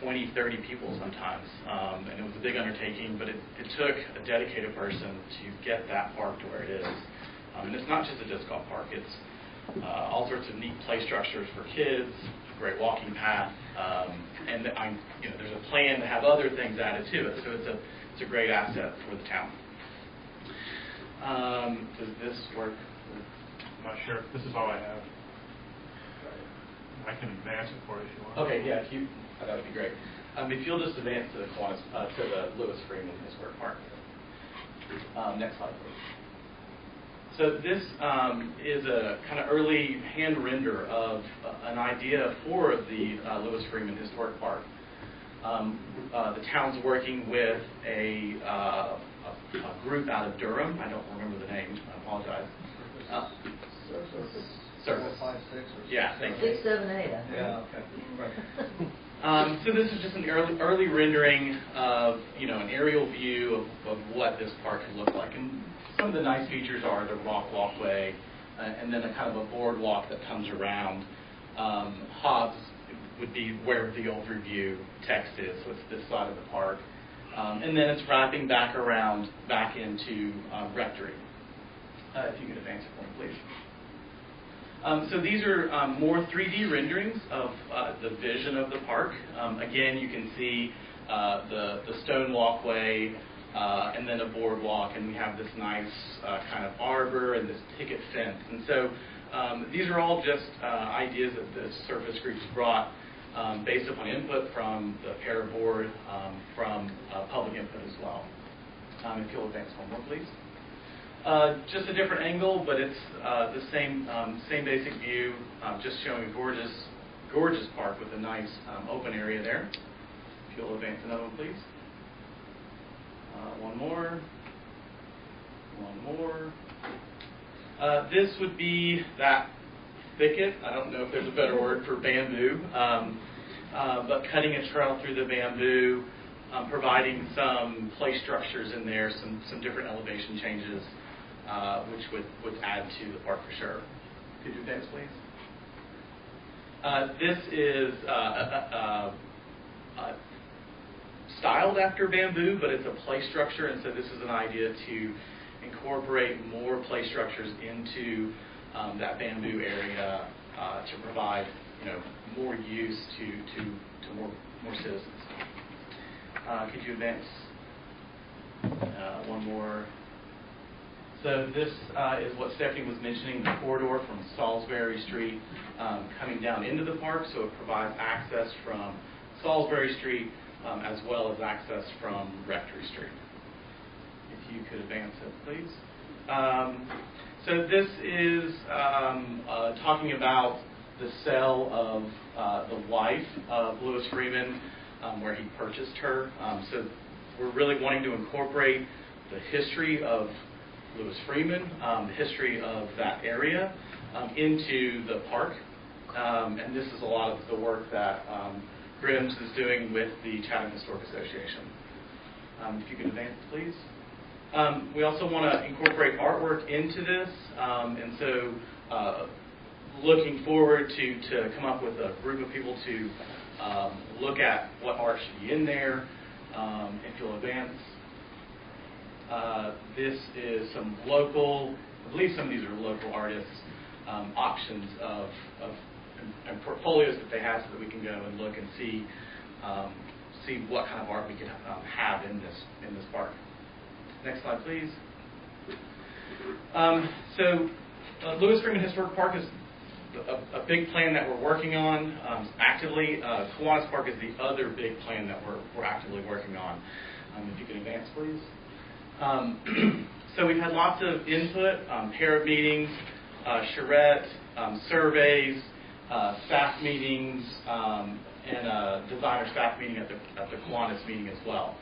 20, 30 people sometimes, and it was a big undertaking, but it took a dedicated person to get that park to where it is. And it's not just a disc golf park, it's all sorts of neat play structures for kids, a great walking path, and there's a plan to have other things added to it, so it's a great asset for the town. Does this work? I'm not sure. This is all I have. I can advance it for you if you want. Okay, yeah, that would be great. If you'll just advance to the Lewis Freeman Historic Park. Next slide, please. So this is a kind of early hand render of an idea for the Lewis Freeman Historic Park. The town's working with a group out of Durham. I don't remember the name. I apologize. Service. 5, 6, or yeah, thank you. 6, 7, 8. Yeah. Okay. Right. So this is just an early rendering of an aerial view of what this park could look like. And some of the nice features are the rock walkway, and then a kind of a boardwalk that comes around. Hobbs would be where the overview text is, so it's this side of the park. And then it's wrapping back around, back into Rectory. If you could advance it for me, please. So these are more 3D renderings of the vision of the park. Again, you can see the stone walkway, and then a boardwalk, and we have this nice kind of arbor and this picket fence. And so these are all just ideas that the surface groups brought based upon input from the Para Board, from public input as well. If you'll advance one more, please. Just a different angle, but it's the same basic view, just showing a gorgeous park with a nice open area there. If you'll advance another one, please. One more. This would be that thicket. I don't know if there's a better word for bamboo, but cutting a trail through the bamboo, providing some play structures in there, some different elevation changes, which would add to the park for sure. Could you advance, please? This is styled after bamboo, but it's a play structure, and so this is an idea to incorporate more play structures into that bamboo area to provide more use to more citizens. Could you advance One more. So this is what Stephanie was mentioning, the corridor from Salisbury Street coming down into the park. So it provides access from Salisbury Street as well as access from Rectory Street. If you could advance it, please. So this is talking about the sale of the wife of Lewis Freeman, where he purchased her. So we're really wanting to incorporate the history of Lewis Freeman, the history of that area, into the park. And this is a lot of the work that Grimm's is doing with the Chatham Historic Association. If you could advance, please. We also want to incorporate artwork into this, and so looking forward to come up with a group of people to look at what art should be in there. If you'll advance. This is some local, I believe some of these are local artists, options of and portfolios that they have so that we can go and look and see what kind of art we could have in this park. Next slide, please. So Lewis Freeman Historic Park is a big plan that we're working on actively. Kiwanis Park is the other big plan that we're actively working on. If you could advance, please. So we've had lots of input, parent meetings, charrette, surveys, staff meetings, and a designer staff meeting at the Kiwanis meeting as well.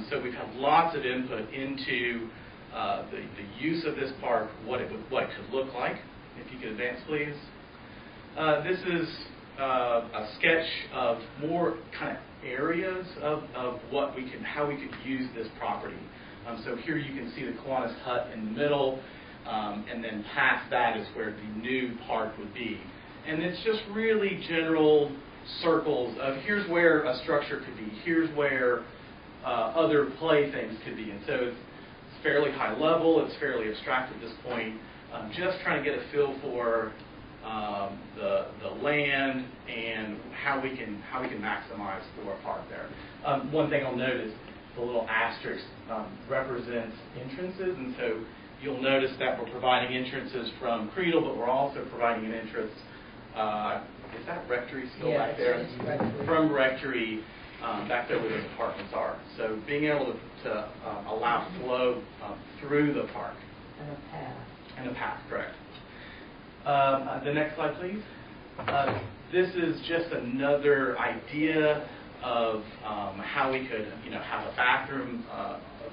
So we've had lots of input into the use of this park, what it could look like. If you could advance, please. This is a sketch of more kind of areas of how we could use this property. So here you can see the Kiwanis hut in the middle, and then past that is where the new park would be. And it's just really general circles of here's where a structure could be, here's where other playthings could be. And so it's fairly high level, it's fairly abstract at this point. Just trying to get a feel for the land and how we can maximize for a park there. One thing I'll note is the little asterisk represents entrances, and so you'll notice that we're providing entrances from Creedle, but we're also providing an entrance. Is that Rectory still back there? Rectory. From Rectory back there where those apartments are. So being able to allow flow through the park. And a path. And a path, correct. The next slide, please. This is just another idea of how we could, have a bathroom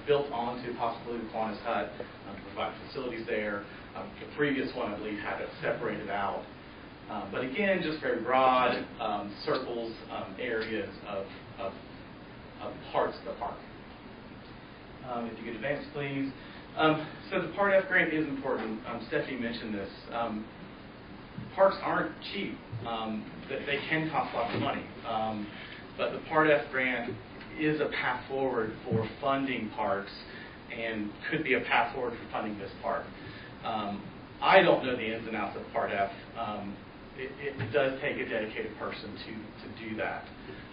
built onto possibly the Kiwanis hut to provide facilities there. The previous one, I believe, had it separated out. But again, just very broad circles, areas of parts of the park. If you could advance, please. So the Part F grant is important. Stephanie mentioned this. Parks aren't cheap. They can cost lots of money. But the Part F grant is a path forward for funding parks and could be a path forward for funding this park. I don't know the ins and outs of Part F. It does take a dedicated person to do that,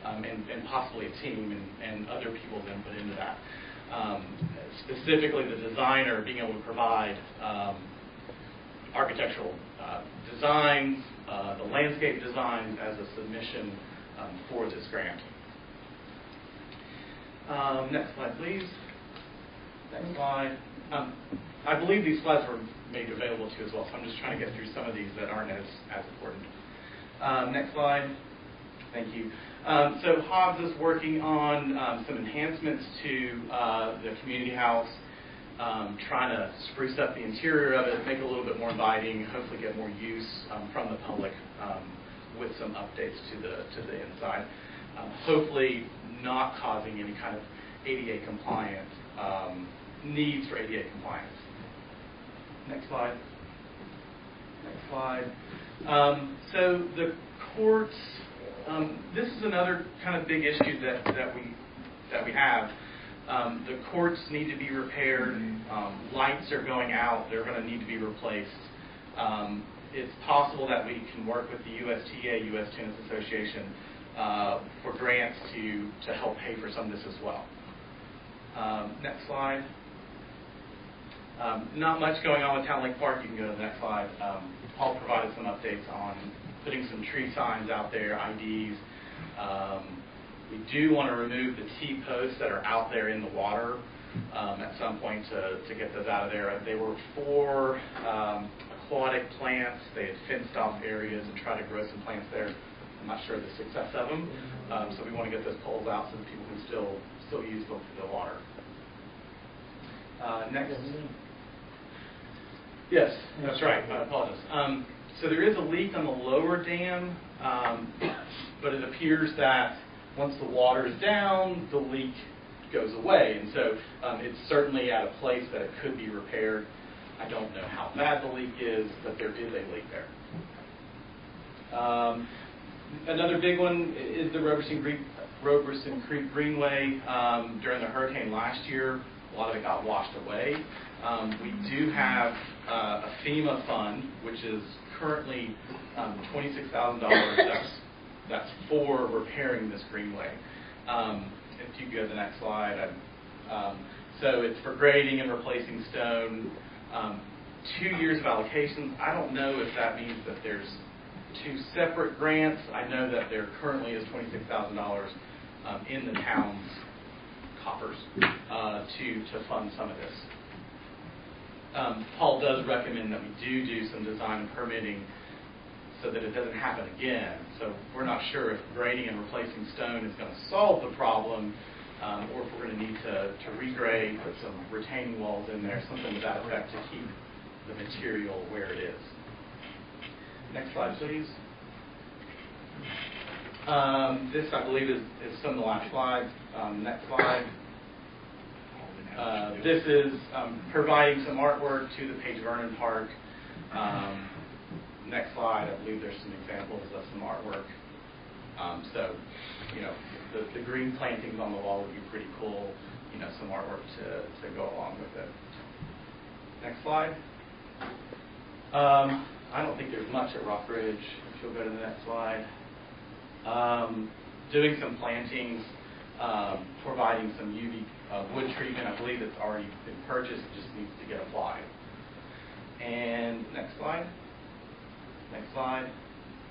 and possibly a team and other people's input into that. Specifically, the designer being able to provide architectural designs, the landscape designs as a submission for this grant. Next slide, please. Next slide. I believe these slides were made available to you as well, so I'm just trying to get through some of these that aren't as important. Next slide. Thank you. So Hobbs is working on some enhancements to the community house, trying to spruce up the interior of it, make it a little bit more inviting, hopefully get more use from the public with some updates to the inside. Hopefully not causing any kind of ADA compliant needs for ADA compliance. Next slide. Next slide. So the courts. This is another kind of big issue that we have. The courts need to be repaired. Lights are going out. They're going to need to be replaced. It's possible that we can work with the USTA, U.S. Tennis Association, for grants to help pay for some of this as well. Next slide. Not much going on with Town Lake Park. You can go to the next slide. Paul provided some updates on putting some tree signs out there, IDs. We do want to remove the T-posts that are out there in the water at some point to get those out of there. They were for aquatic plants. They had fenced off areas and tried to grow some plants there. I'm not sure of the success of them. So we want to get those poles out so that people can still use the water. Next. Yes, that's right. I apologize. So there is a leak on the lower dam, but it appears that once the water is down, the leak goes away. And so it's certainly at a place that it could be repaired. I don't know how bad the leak is, but there is a leak there. Another big one is the Roberson Creek Greenway. During the hurricane last year, a lot of it got washed away. We do have a FEMA fund, which is currently $26,000. That's for repairing this greenway. If you go to the next slide. So it's for grading and replacing stone. 2 years of allocations. I don't know if that means that there's 2 separate grants. I know that there currently is $26,000 in the town's coffers to fund some of this. Paul does recommend that we do some design and permitting so that it doesn't happen again. So we're not sure if grading and replacing stone is going to solve the problem, or if we're going to need to regrade, put some retaining walls in there, something to that effect to keep the material where it is. Next slide, please. This, I believe, is some of the last slides. Next slide. This is providing some artwork to the Page Vernon Park. Next slide, I believe there's some examples of some artwork. So, you know, the green plantings on the wall would be pretty cool. You know, some artwork to go along with it. Next slide. I don't think there's much at Rock Ridge. If you'll go to the next slide. Doing some plantings, providing some UV wood treatment. I believe it's already been purchased. It just needs to get applied. And next slide. Next slide.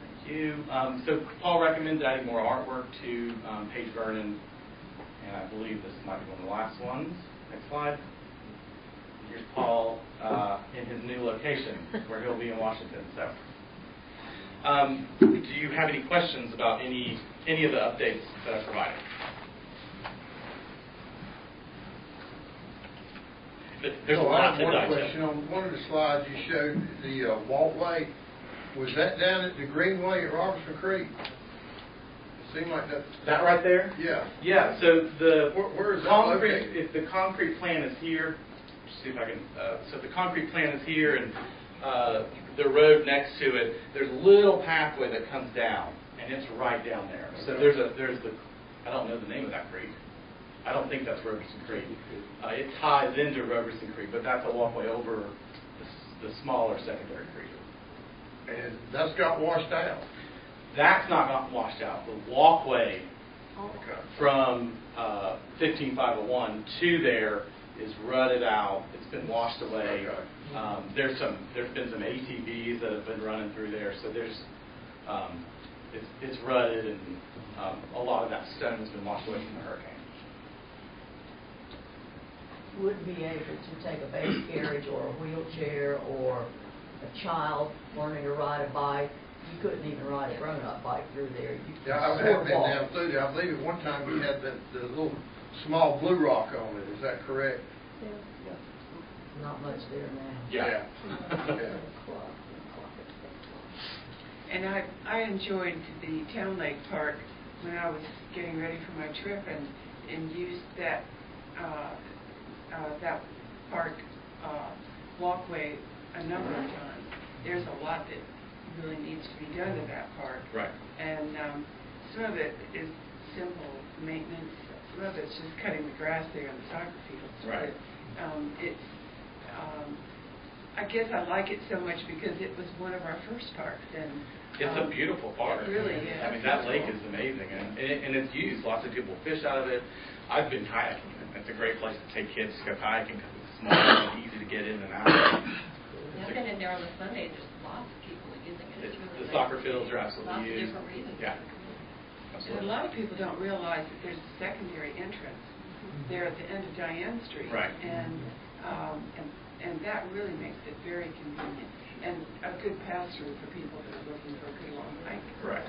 Thank you. So Paul recommends adding more artwork to Page Vernon, and I believe this might be one of the last ones. Next slide. Here's Paul in his new location, where he'll be in Washington. So, do you have any questions about any of the updates that I provided? There's a lot to one digest. question. On one of the slides you showed the walkway. Was that down at the Greenway at Robertson Creek? It seemed like that right there? Yeah. Yeah. So the where is that concrete? located? If the concrete plan is here, see if I can. So the concrete plan is here, and the road next to it. There's a little pathway that comes down, and it's right down there. So there's the. I don't know the name of that creek. I don't think that's Roberson Creek. It ties into Roberson Creek, but that's a walkway over the smaller secondary creek. And that's got washed out. That's not got washed out. The walkway from 15501 to there is rutted out. It's been washed away. There's been some ATVs that have been running through there. So there's it's rutted, and a lot of that stone has been washed away from the hurricane. Would be able to take a base carriage or a wheelchair or a child learning to ride a bike. You couldn't even ride a grown-up bike through there. Yeah, I have been down through there. I believe at one time we had the little small blue rock on it. Is that correct? Yeah. Not much there now. Yeah. Yeah. And I enjoyed the Town Lake Park when I was getting ready for my trip, and used that park walkway a number of times. There's a lot that really needs to be done to that park. Right. And some of it is simple maintenance. Some of it's just cutting the grass there in the soccer fields. Right. But I guess I like it so much because it was one of our first parks, and it's a beautiful park. It really is. I mean, that lake is amazing, and it's used. Lots of people fish out of it. I've been kayaking in it. It's a great place to take kids to go hiking because it's small and easy to get in and out. I've been in there on the Sunday, there's lots of people using it. It's really The nice. soccer fields are absolutely Lots of used. different reasons. Yeah. And a Absolutely. lot of people don't realize that there's a secondary entrance there at the end of Diane Street. Right. And that really makes it very convenient and a good pass-through for people that are looking for a good long hike. Correct.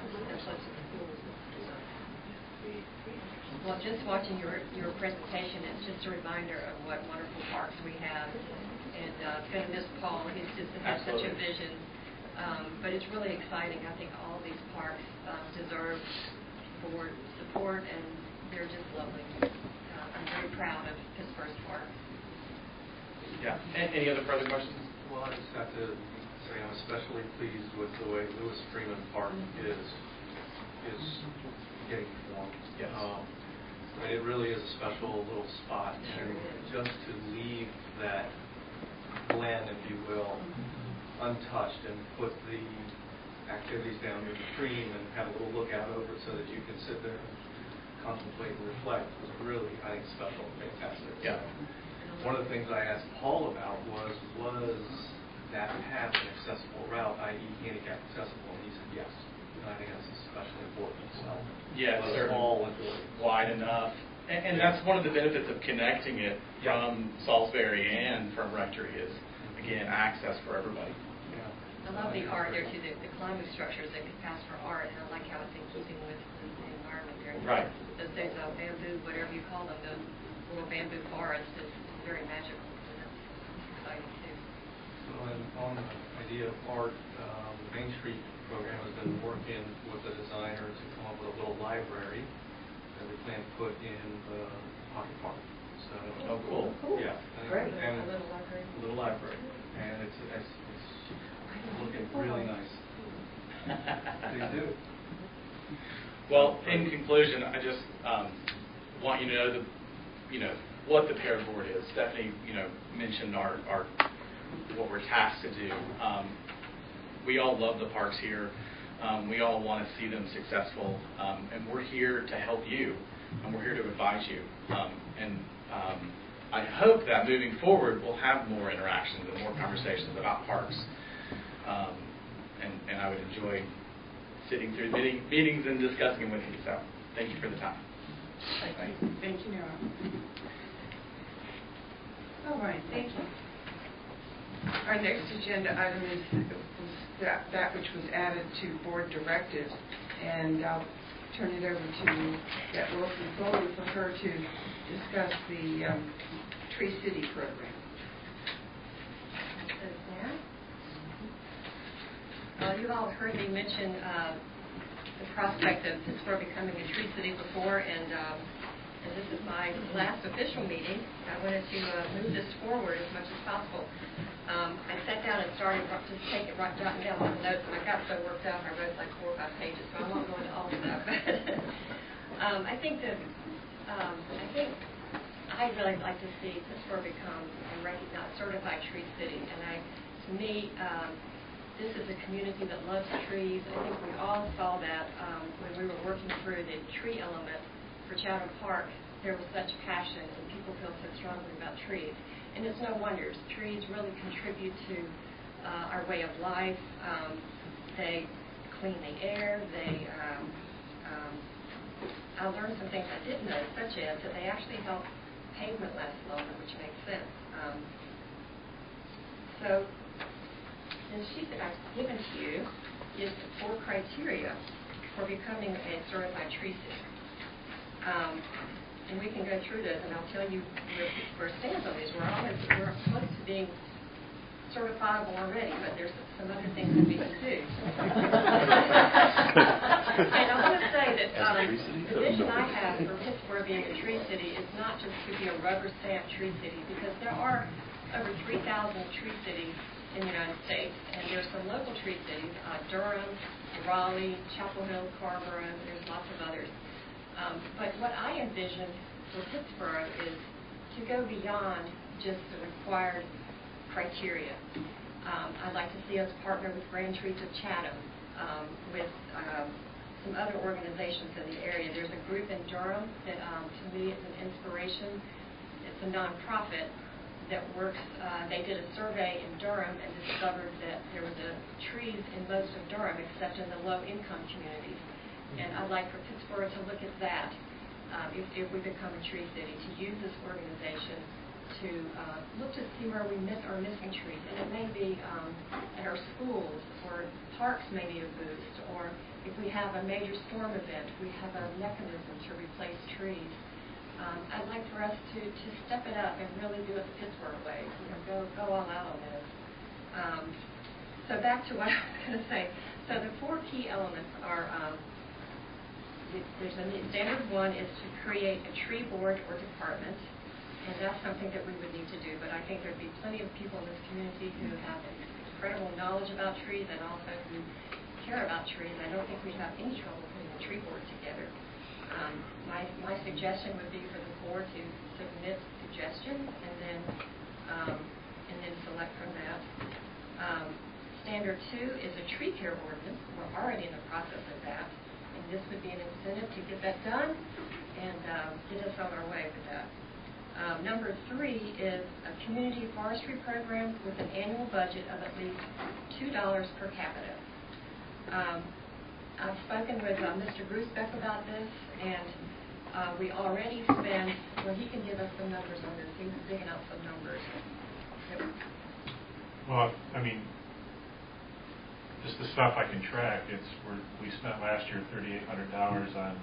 Well, just watching your presentation, it's just a reminder of what wonderful parks we have. And going to miss Paul, he's just had such a Absolutely. vision. But it's really exciting. I think all these parks deserve board support, and they're just lovely. I'm very proud of Pittsburgh's park. Yeah. Any other further questions? Well, I just have to say I'm especially pleased with the way Lewis Freeman Park is getting formed. Yes. I mean, it really is a special little spot, and just to leave that glen, if you will, untouched and put the activities down near the stream and have a little lookout over it so that you can sit there and contemplate and reflect was really, I think, special and fantastic. Yeah. One of the things I asked Paul about was that path an accessible route, i.e. handicap accessible, and he said yes. And I think that's especially important. So Yeah, it's certainly small and good. wide enough. And that's one of the benefits of connecting it from Salisbury and from Rectory is, again, access for everybody. I love the art there too, the climbing structures that could pass for art, and I like how it's in keeping with the environment there. Right. There's a bamboo, whatever you call them, those little bamboo forests is very magical, and that's exciting too. So on the idea of art, the Main Street program has been working with the designer to come up with a little library that we plan to put in the Pocket Park. So, Oh, cool. Yeah. Great. And A little library. a little library, and it's looking really nice. They do. Well, in conclusion, I just want you to know what the Pear Board is. Stephanie, mentioned our what we're tasked to do. We all love the parks here. We all want to see them successful, and we're here to help you, and we're here to advise you. I hope that moving forward we'll have more interactions and more conversations about parks. And I would enjoy sitting through meetings and discussing with you. So thank you for the time. Thank you, Noah. All right, thank you. Our next agenda item is that which was added to board directives, and I'll turn it over to Bette Wilson Foley for her to discuss the Tree City program. You've all heard me mention the prospect of Pittsburgh becoming a tree city before, and this is my last official meeting. I wanted to move this forward as much as possible. I sat down and started to take it, jotting down all the notes, and I got so worked out I wrote like 4 or 5 pages, so I won't go into all of that. I think I'd really like to see Pittsburgh become a recognized certified tree city, and to me, this is a community that loves trees. I think we all saw that when we were working through the tree element for Chatham Park. There was such passion, and people feel so strongly about trees. And it's no wonder. Trees really contribute to our way of life. They clean the air. I learned some things I didn't know, such as that they actually help pavement last longer, which makes sense. So the sheet that I've given to you is the 4 criteria for becoming a certified tree city. And we can go through this, and I'll tell you where it stands on these. We're close to being certifiable already, but there's some other things that we can do. And I want to say that the vision I have for Pittsburgh being a tree city is not just to be a rubber stamp tree city, because there are over 3,000 tree cities in the United States, and there's some local tree cities, Durham, Raleigh, Chapel Hill, Carrboro, there's lots of others. But what I envision for Pittsburgh is to go beyond just the required criteria. I'd like to see us partner with Grand Trees of Chatham, with some other organizations in the area. There's a group in Durham that, to me, is an inspiration. it's a nonprofit that works, they did a survey in Durham and discovered that there was trees in most of Durham except in the low-income communities. And I'd like for Pittsburgh to look at that if we become a tree city, to use this organization to look to see where we are missing trees. And it may be at our schools, or parks may need a boost, or if we have a major storm event, we have a mechanism to replace trees. I'd like for us to step it up and really do it the Pittsburgh way, go all out on this. So back to what I was going to say. So the 4 key elements are, there's a standard one is to create a tree board or department, and that's something that we would need to do, but I think there'd be plenty of people in this community who have incredible knowledge about trees and also who care about trees. I don't think we'd have any trouble putting a tree board together. My suggestion would be for the board to submit suggestions and then select from that. Standard 2 is a tree care ordinance. We're already in the process of that, and this would be an incentive to get that done and get us on our way with that. Number 3 is a community forestry program with an annual budget of at least $2 per capita. I've spoken with Mr. Gruesbeck about this, and we already spend, well, he can give us some numbers on this. He was digging out some numbers. Well, I mean, just the stuff I can track, we spent last year $3,800 on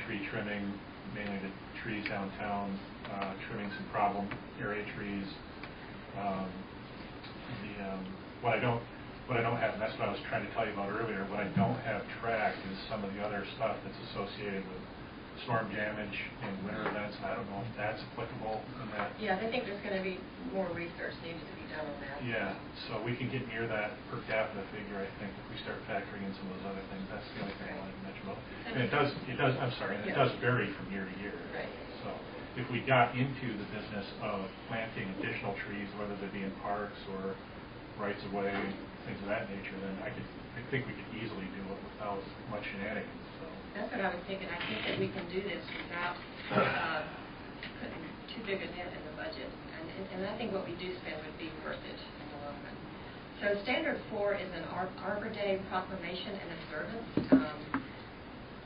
tree trimming, mainly the trees downtown, trimming some problem area trees. What I don't have, and that's what I was trying to tell you about earlier, what I don't have tracked is some of the other stuff that's associated with storm damage and winter events, and I don't know if that's applicable in that. Yeah, I think there's going to be more research needed to be done on that. Yeah, so we can get near that per capita figure, I think, if we start factoring in some of those other things. That's the only thing I wanted to mention about. And it does, and it does vary from year to year. Right. So if we got into the business of planting additional trees, whether they be in parks or rights of way, things of that nature, then I think we could easily do it without much shenanigans. So that's what I was thinking. I think that we can do this without putting too big a dent in the budget. And I think what we do spend would be worth it in the long run. So Standard 4 is an Arbor Day proclamation and observance.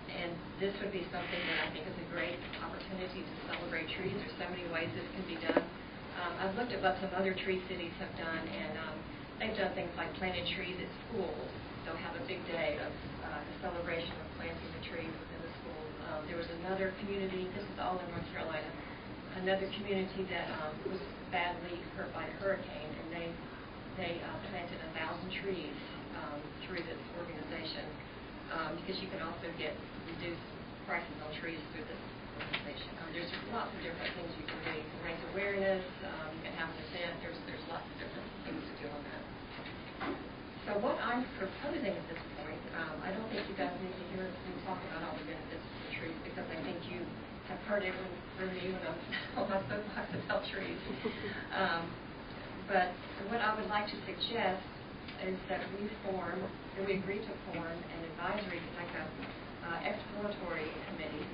And this would be something that I think is a great opportunity to celebrate trees. There's so many ways this can be done. I've looked at what some other tree cities have done, and they've done things like planted trees at schools. They'll have a big day of the celebration of planting the trees within the school. There was another community, this is all in North Carolina, another community that was badly hurt by a hurricane, and they planted 1,000 trees through this organization, because you can also get reduced prices on trees through this organization. There's lots of different things you can do. You can raise awareness, you can have an event, there's lots of different things to do on that. So what I'm proposing at this point, I don't think you guys need to hear me talk about all the benefits of the trees, because I think you have heard it from me when I'm on my soapbox about trees. But what I would like to suggest is that we agree to form an advisory, like a exploratory committee,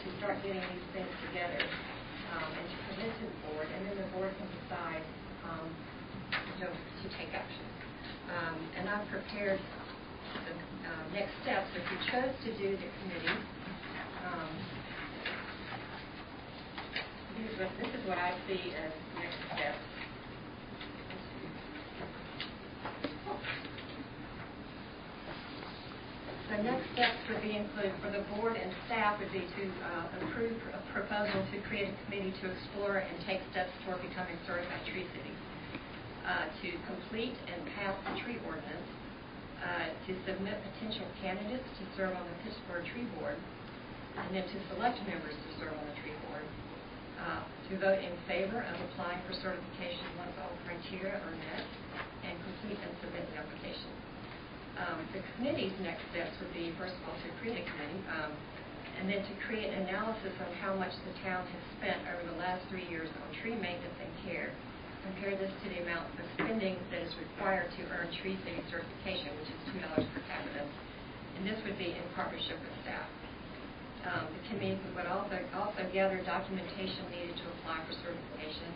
to start getting these things together and to present to the board, and then the board can decide to take action. And I've prepared the next steps. If you chose to do the committee, this is what I see as next steps. The next steps would be included for the board and staff would be to approve a proposal to create a committee to explore and take steps toward becoming certified tree cities, to complete and pass the tree ordinance, to submit potential candidates to serve on the Pittsburgh Tree Board, and then to select members to serve on the tree board, to vote in favor of applying for certification once all criteria are met, and complete and submit the application. The committee's next steps would be, first of all, to create a committee, and then to create an analysis of how much the town has spent over the last 3 years on tree maintenance and care. Compare this to the amount of spending that is required to earn Tree City certification, which is $2 per capita. And this would be in partnership with staff. The committee would also gather documentation needed to apply for certification,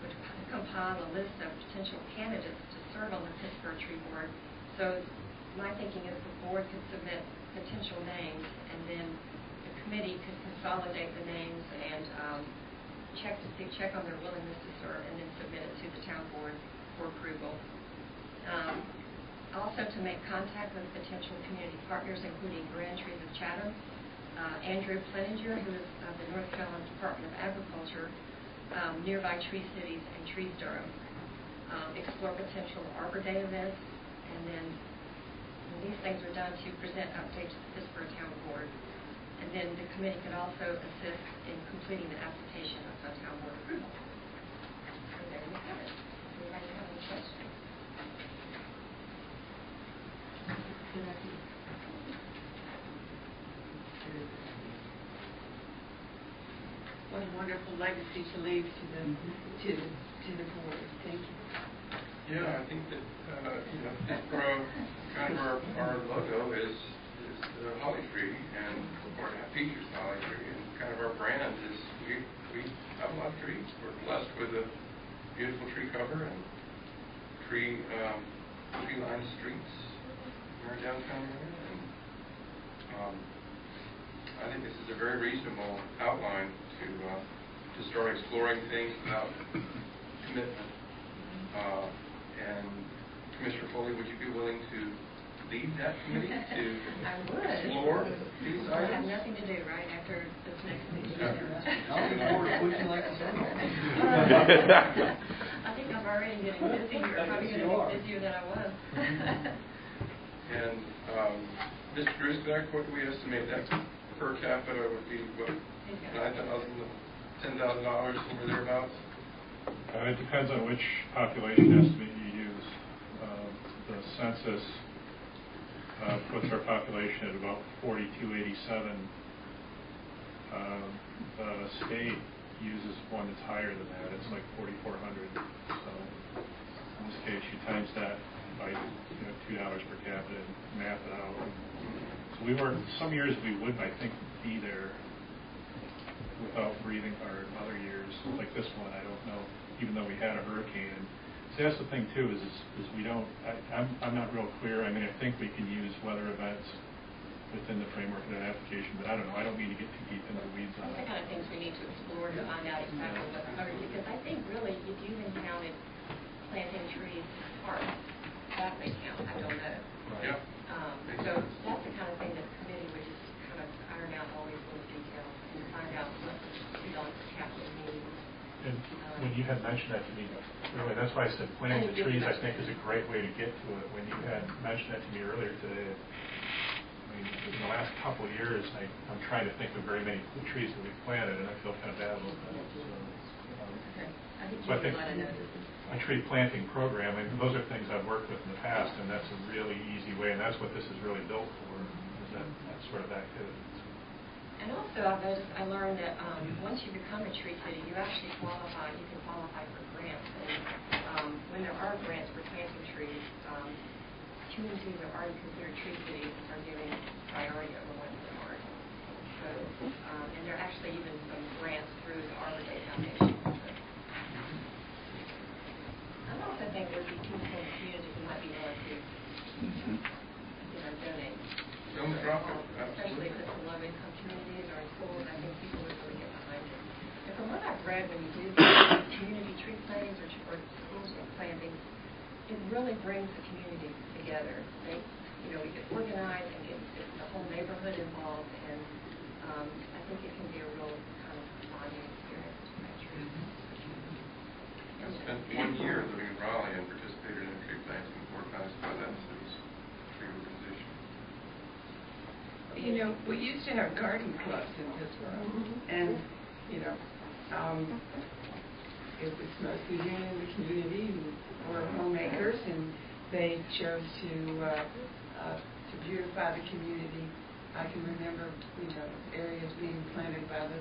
would compile a list of potential candidates to serve on the Pittsburgh Tree Board. So my thinking is the board could submit potential names, and then the committee could consolidate the names and check on their willingness to serve, and then submit it to the town board for approval. Also to make contact with potential community partners, including Grand Trees of Chatham, Andrew Pleninger, who is of the North Carolina Department of Agriculture, nearby Tree Cities, and Trees Durham. Explore potential Arbor Day events, and then when these things are done, to present updates to the Pittsburgh Town Board. And then the committee could also assist in completing the application of town board approval. So there you have it. Anybody have any questions? What a wonderful legacy to leave to the board. Thank you. Yeah, I think that kind of our logo is the holly tree, and or it features the holly tree, and kind of our brand is we have a lot of trees. We're blessed with a beautiful tree cover and tree-lined streets in our downtown area, and I think this is a very reasonable outline to start exploring things without commitment. And Commissioner Foley, would you be willing to lead that committee to explore these items? I have nothing to do right after this next meeting. Would you like to say? I think I'm already getting busier. Probably going to be busier than I was. And Mr. Drusbeck, what do we estimate that per capita would be? What, $9,000, $10,000, somewhere thereabouts? It depends on which population estimate you use. The census puts our population at about 4,287. The state uses one that's higher than that. It's like 4,400. So in this case, you times that by $2 per capita and map it out. So we were, some years we would, I think, be there without breathing hard. Other years, like this one, I don't know, even though we had a hurricane. And so that's the thing too, is we don't, I'm not real clear. I mean, I think we can use weather events within the framework of that application, but I don't know. I don't mean to get too deep into the weeds on That's the it. kind of things we need to explore to find out exactly what's covered, because I think really if you even counted planting trees in parks, that may count. I don't know. Yeah. So that's the kind of thing that the committee would just kind of iron out all these little details and find out what the $2 per capita means. And when you had mentioned that to me, really, that's why I said planting the trees, I think, is a great way to get to it. When you had mentioned that to me earlier today, I mean, in the last couple of years, I'm trying to think of very many trees that we've planted, and I feel kind of bad about that. So I think a tree planting program, I mean, those are things I've worked with in the past, and that's a really easy way, and that's what this is really built for, is that sort of activity. And also, I learned that once you become a tree city, you actually qualify. You can qualify for grants. And when there are grants for planting trees, communities that are already considered tree cities are given priority over ones that aren't. So, and there are actually even some grants through the Arbor Day Foundation. I also think there would be people in the community who might be willing to donate. Especially if it's in low-income communities or in schools, I think people would really get behind it. And from what I've read, when you do community tree plantings or schools plantings, it really brings the community together. We get organized and get the whole neighborhood involved, and I think it can be a real kind of bonding experience to plant trees. I spent 1 year living in Raleigh and participated in a tree planting organized by that city's tree organization. We used to have garden clubs in Pittsburgh, and it was mostly women in the community who were homemakers, and they chose to beautify the community. I can remember, areas being planted by the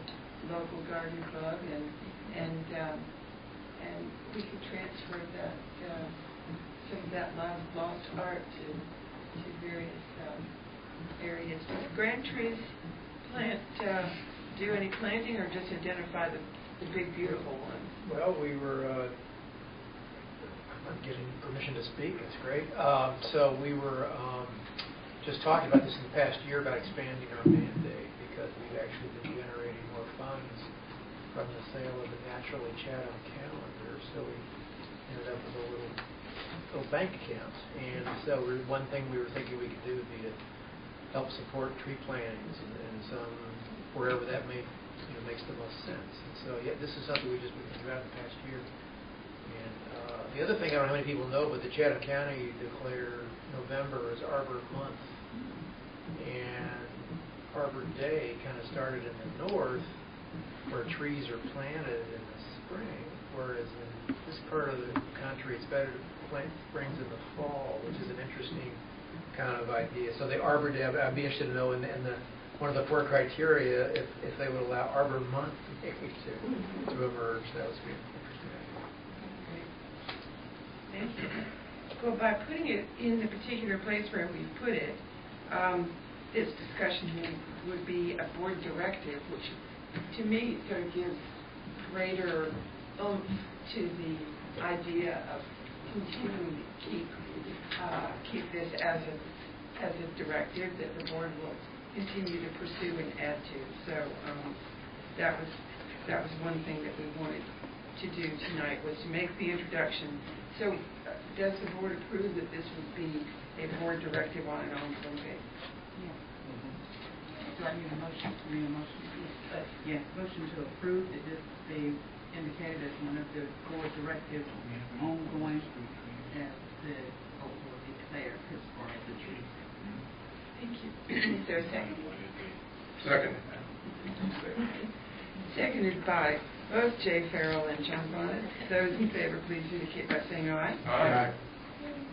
local garden club, and we could transfer that some of that lost art to various areas. Grand Trees do any planting or just identify the big beautiful one? Well, we were, I'm getting permission to speak, that's great. So we were just talking about this in the past year about expanding our mandate because we've actually been generating more funds from the sale of the Naturally Chatham calendar. So we ended up with a little bank account. And so one thing we were thinking we could do would be to help support tree plantings and some wherever that makes the most sense. And so, yeah, this is something we've just been thinking about in the past year. And the other thing, I don't know how many people know, but the Chatham County declared November as Arbor Month. And Arbor Day kind of started in the north, where trees are planted in the spring, whereas in this part of the country, it's better to plant springs in the fall, which is an interesting kind of idea. So the Arbor Day, I'd be interested to know one of the 4 criteria, if they would allow Arbor Month maybe to emerge. That would be an interesting idea. Thank you. Well, by putting it in the particular place where we put it, this discussion would be a board directive, which to me sort of gives greater oomph to the idea of continuing to keep this as a directive that the board will continue to pursue and add to. So that was one thing that we wanted to do tonight, was to make the introduction. So does the board approve that this would be a board directive on an ongoing basis? Yeah. Do I need a motion? Yeah, motion to approve that this be indicated as one of the board directives ongoing as the board declared as far as the trees. Thank you. Is there a second? Second. Seconded by both Jay Farrell and John Bonnet. Those in favor, please indicate by saying aye. Aye.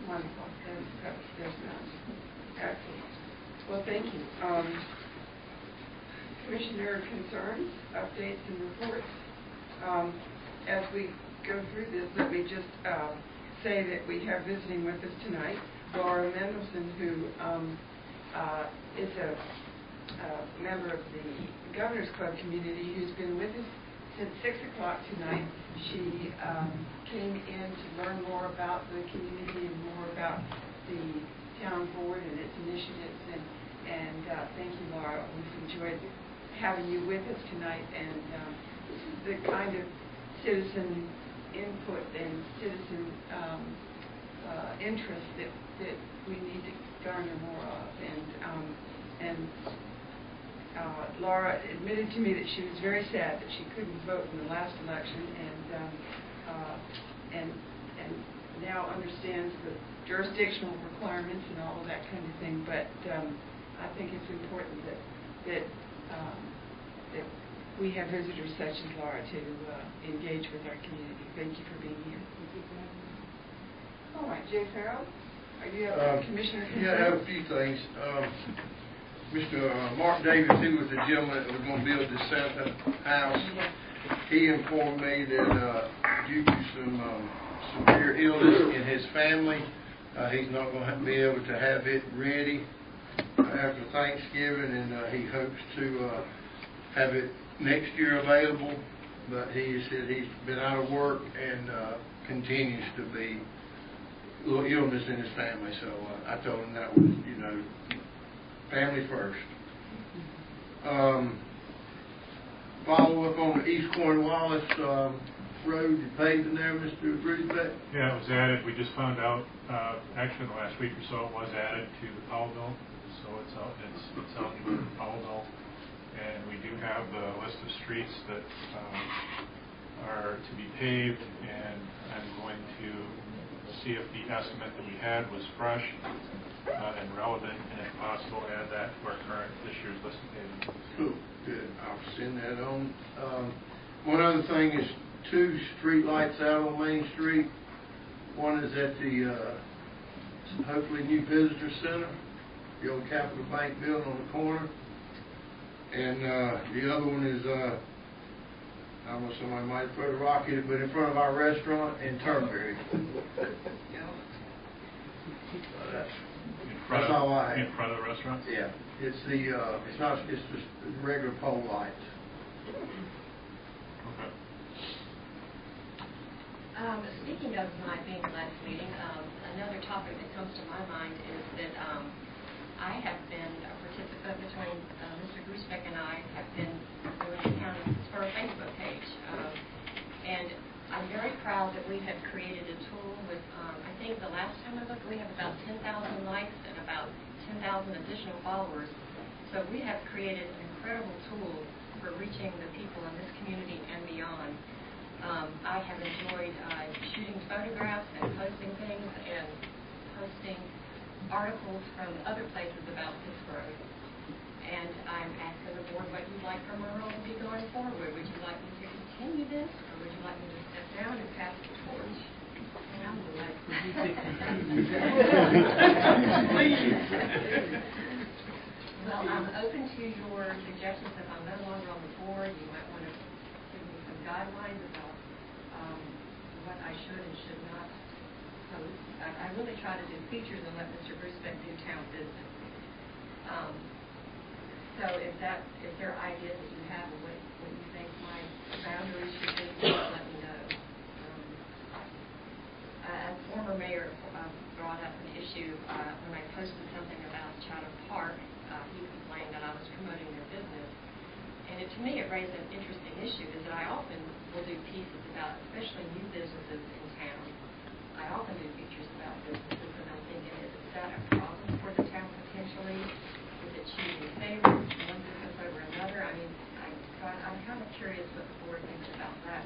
Wonderful. There's none. Excellent. Well, thank you. Commissioner concerns, updates, and reports. As we go through this, let me just say that we have visiting with us tonight Laura Mendelson, who is a member of the Governor's Club community, who's been with us since 6 o'clock tonight. She came in to learn more about the community and more about the town board and its initiatives. And thank you, Laura. We've enjoyed having you with us tonight. And this is the kind of citizen input and citizen interest that we need to garner more of. And Laura admitted to me that she was very sad that she couldn't vote in the last election, and now understands the jurisdictional requirements and all of that kind of thing. But I think it's important that we have visitors such as Laura to engage with our community. Thank you for being here. All right, Jay Farrell, are you a commissioner? Yeah, I have a few things. Mr. Mark Davis, he was the gentleman that was going to build the Santa house. He informed me that due to some severe illness in his family, he's not going to be able to have it ready after Thanksgiving, and he hopes to have it next year available. But he said he's been out of work and continues to be a little illness in his family. So I told him that was, family first. Follow up on the East Cornwallis road, you paving there, Mr. Rudebeck? Yeah, it was added. We just found out, actually in the last week or so, it was added to the Powellville. So it's out in Powellville. And we do have the list of streets that are to be paved, and I'm going to see if the estimate that we had was fresh and relevant, and if possible, add that to our current this year's list of paving. Cool, good. I'll send that on. One other thing is 2 street lights out on Main Street. One is at the hopefully new visitor center, the old Capital Bank building on the corner. And the other one is, I don't know, somebody might throw a rock at it, but in front of our restaurant in Turnberry. That's front That's of- all I have. In front of the restaurant? Yeah, it's it's just regular pole lights. Okay. Speaking of my being last meeting, another topic that comes to my mind is that I have been a participant between Mr. Gruesbeck and I have been doing accounting for a Facebook page. And I'm very proud that we have created a tool with, I think the last time I looked, we have about 10,000 likes and about 10,000 additional followers. So we have created an incredible tool for reaching the people in this community and beyond. I have enjoyed shooting photographs and posting things and posting articles from other places about Pittsburgh. And I'm asking the board what you'd like from our role to be going forward. Would you like me to continue this, or would you like me to step down and pass the torch? And I'm like, well, I'm open to your suggestions. If I'm no longer on the board, you might want to give me some guidelines about what I should and should not post. I really try to do features and let Mr. Gruesbeck do town business. So if there are ideas that you have of what you think my boundaries should be, let me know. A former mayor brought up an issue when I posted something about Chatham Park. He complained that I was promoting their business. And to me, it raised an interesting issue, is that I often will do pieces about, especially new businesses in town. I often do features about businesses, and I'm thinking, is that a problem for the town potentially? Is it choosing favorites, one business over another? I mean, I'm kind of curious what the board thinks about that.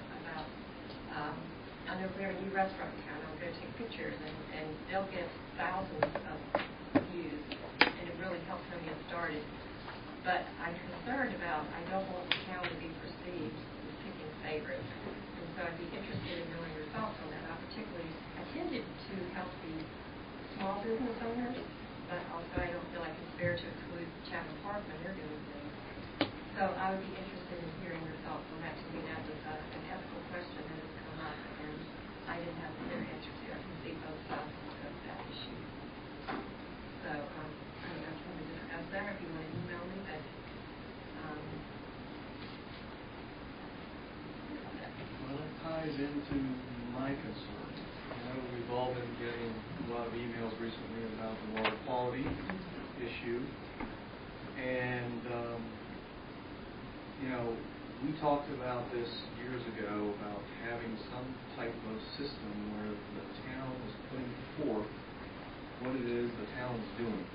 I know if we have a new restaurant in town, I'll go take pictures, and they'll get thousands of views, and it really helps them get started. But I'm concerned about, I don't want the town to be perceived as picking favorites. And so I'd be interested in knowing your thoughts on that. I particularly tended to help the small business owners, but also I don't feel like it's fair to exclude Chatham Park when they're doing things. So I would be interested in hearing your thoughts on that. To me, that was an ethical question that has come up, and I didn't have a clear answer to. I can see both sides of that issue. So, I don't know if you want to discuss that, or if you want to email me, but, Well, it ties into my concern. We've all been getting a lot of emails recently about the water quality issue. And, we talked about this years ago about having some type of system where the town is putting forth what it is the town is doing.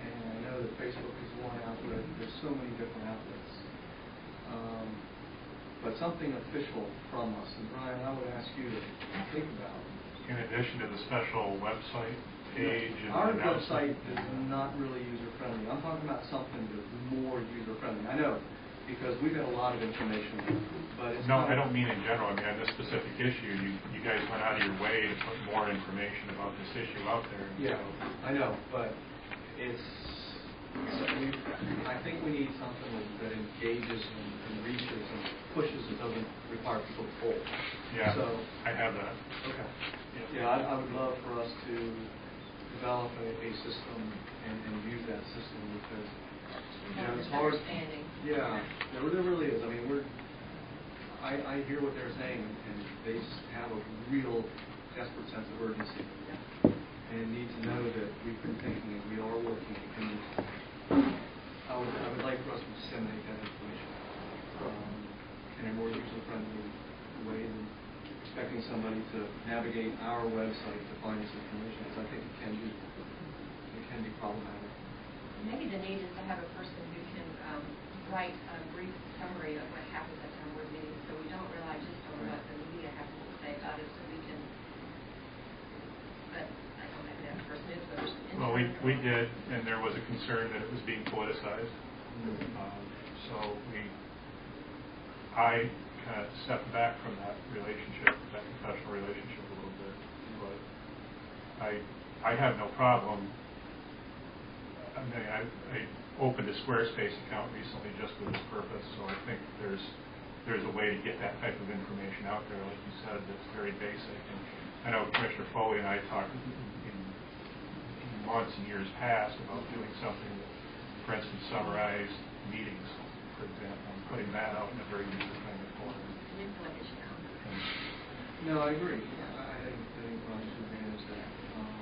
And I know that Facebook is one outlet. There's so many different outlets. But something official from us. And Brian, I would ask you to think about it. In addition to the special website page and Our announcement. website is not really user-friendly. I'm talking about something that's more user-friendly. I know, because we've got a lot of information, but it's No, not... I don't mean in general. I mean, on this specific issue, you guys went out of your way to put more information about this issue out there. Yeah, I know, but it's... I think we need something that engages and reaches and pushes. It doesn't require people to pull. Yeah, So, I have that. okay. Yeah, I would love for us to develop a system and use that system because, as far as... Yeah, there really is. I mean, I hear what they're saying, and they just have a real desperate sense of urgency and need to know that we've been thinking and we are working. And I would like for us to disseminate that information in a more user-friendly way than expecting somebody to navigate our website to find this information, because I think it can be problematic. maybe the need is to have a person who can write a brief summary of what happens at our board meeting, so we don't rely just on what the media has to say about it, so we can, but I don't know who that person is, whether it's an Well, intern we or- did, and there was a concern that it was being politicized. So I kind of stepped back from that relationship, that professional relationship a little bit. But I have no problem. I mean, I opened a Squarespace account recently just for this purpose, so I think there's a way to get that type of information out there, like you said, that's very basic. And I know Commissioner Foley and I talked in months and years past about doing something that, for instance, summarized meetings, for example, and putting that out in a very user-friendly form. No, I agree. I think Ron should manage that.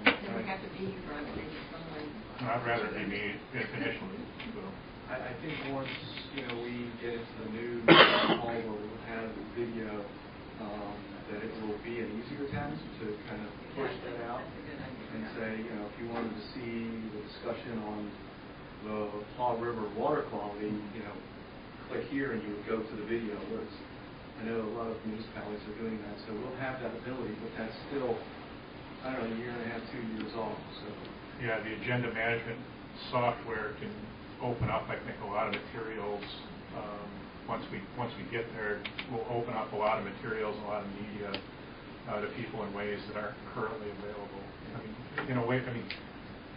Does it have to be run in some way? I'd rather it be me initially. So. I think once, we get into the new hall where we'll have video, that it will be an easier task to kind of push that out and say, if you wanted to see the discussion on the Paw River water quality, click here and you would go to the video. Whereas I know a lot of municipalities are doing that, so we'll have that ability, but that's still, I don't know, a year and a half, 2 years off. So. Yeah, the agenda management software can open up, I think, a lot of materials. Once we get there, we'll open up a lot of materials, a lot of media to people in ways that aren't currently available.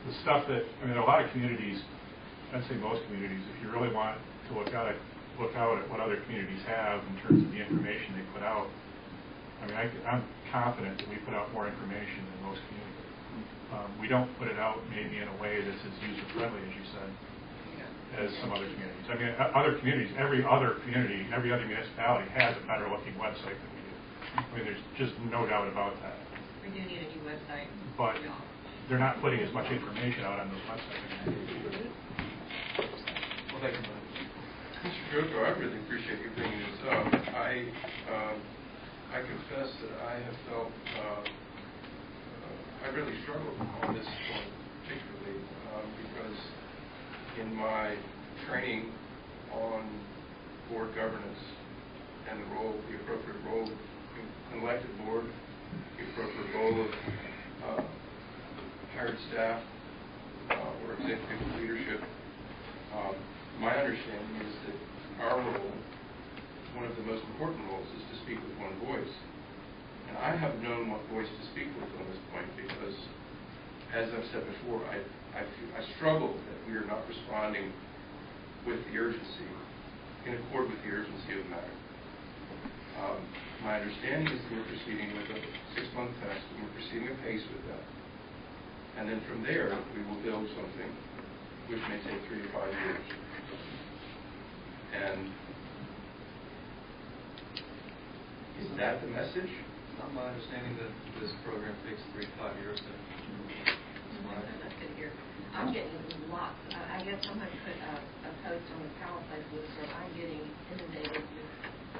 The stuff that, a lot of communities, I'd say most communities, if you really want to look out at what other communities have in terms of the information they put out, I'm confident that we put out more information than most communities. We don't put it out maybe in a way that's as user-friendly, as you said, as some other communities. Other communities, every other municipality has a better-looking website than we do. There's just no doubt about that. We do need a new website. But they're not putting as much information out on those websites. Well, thank you, Mr. Grotto, I really appreciate you bringing this up. I confess that I have felt I really struggled on this one particularly because in my training on board governance and the appropriate role of an elected board, the appropriate role of hired staff or executive leadership, my understanding is that our role, one of the most important roles, is to speak with one voice. And I haven't known what voice to speak with on this point because, as I've said before, I struggle that we are not responding with the urgency, in accord with the urgency of the matter. My understanding is that we're proceeding with a 6-month test, and we're proceeding apace with that. And then from there, we will build something which may take 3 to 5 years. And is that the message? It's not my understanding that this program takes 3 to 5 years to. That's good to hear. I'm getting lots. I guess someone put a post on the Palisades listserv. I'm getting inundated with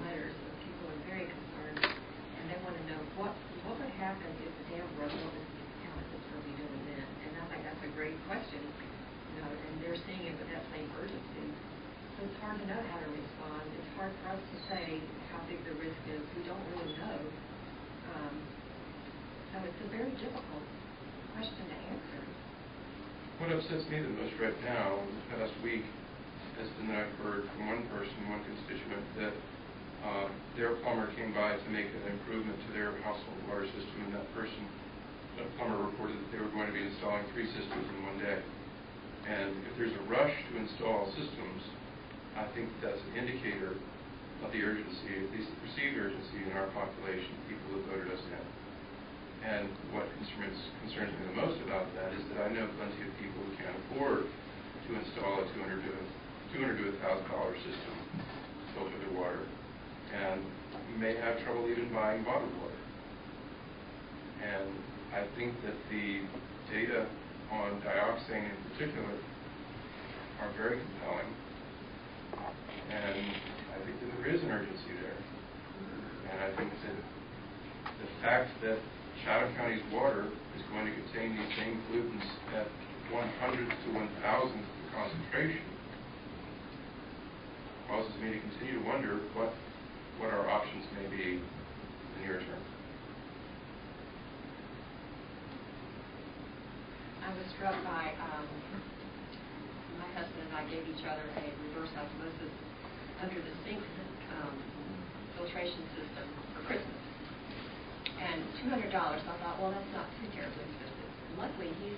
letters of people who are very concerned, and they want to know what would happen if the dam broke. What would the town of Pittsburgh be doing then? And I think that's a great question. And they're seeing it with that same urgency. So it's hard to know how to respond. It's hard for us to say how big the risk is. We don't really know. So it's a very difficult question to answer. What upsets me the most right now, in the past week, has been that I've heard from one person, one constituent, that their plumber came by to make an improvement to their household water system, and that plumber reported that they were going to be installing 3 systems in one day. And if there's a rush to install systems, I think that's an indicator of the urgency, at least the perceived urgency in our population, people who voted us in. And what concerns me the most about that is that I know plenty of people who can't afford to install a $200 to $1,000 system to filter their water, and may have trouble even buying bottled water. And I think that the data on dioxane in particular are very compelling, and I think that there is an urgency there. And I think that the fact that Chatham County's water is going to contain these same pollutants at 100th to 1,000th the concentration causes me to continue to wonder what our options may be in the near term. I was struck by my husband and I gave each other a reverse osmosis under the sink filtration system for Christmas. And $200, I thought, well, that's not too terribly expensive. Luckily, he's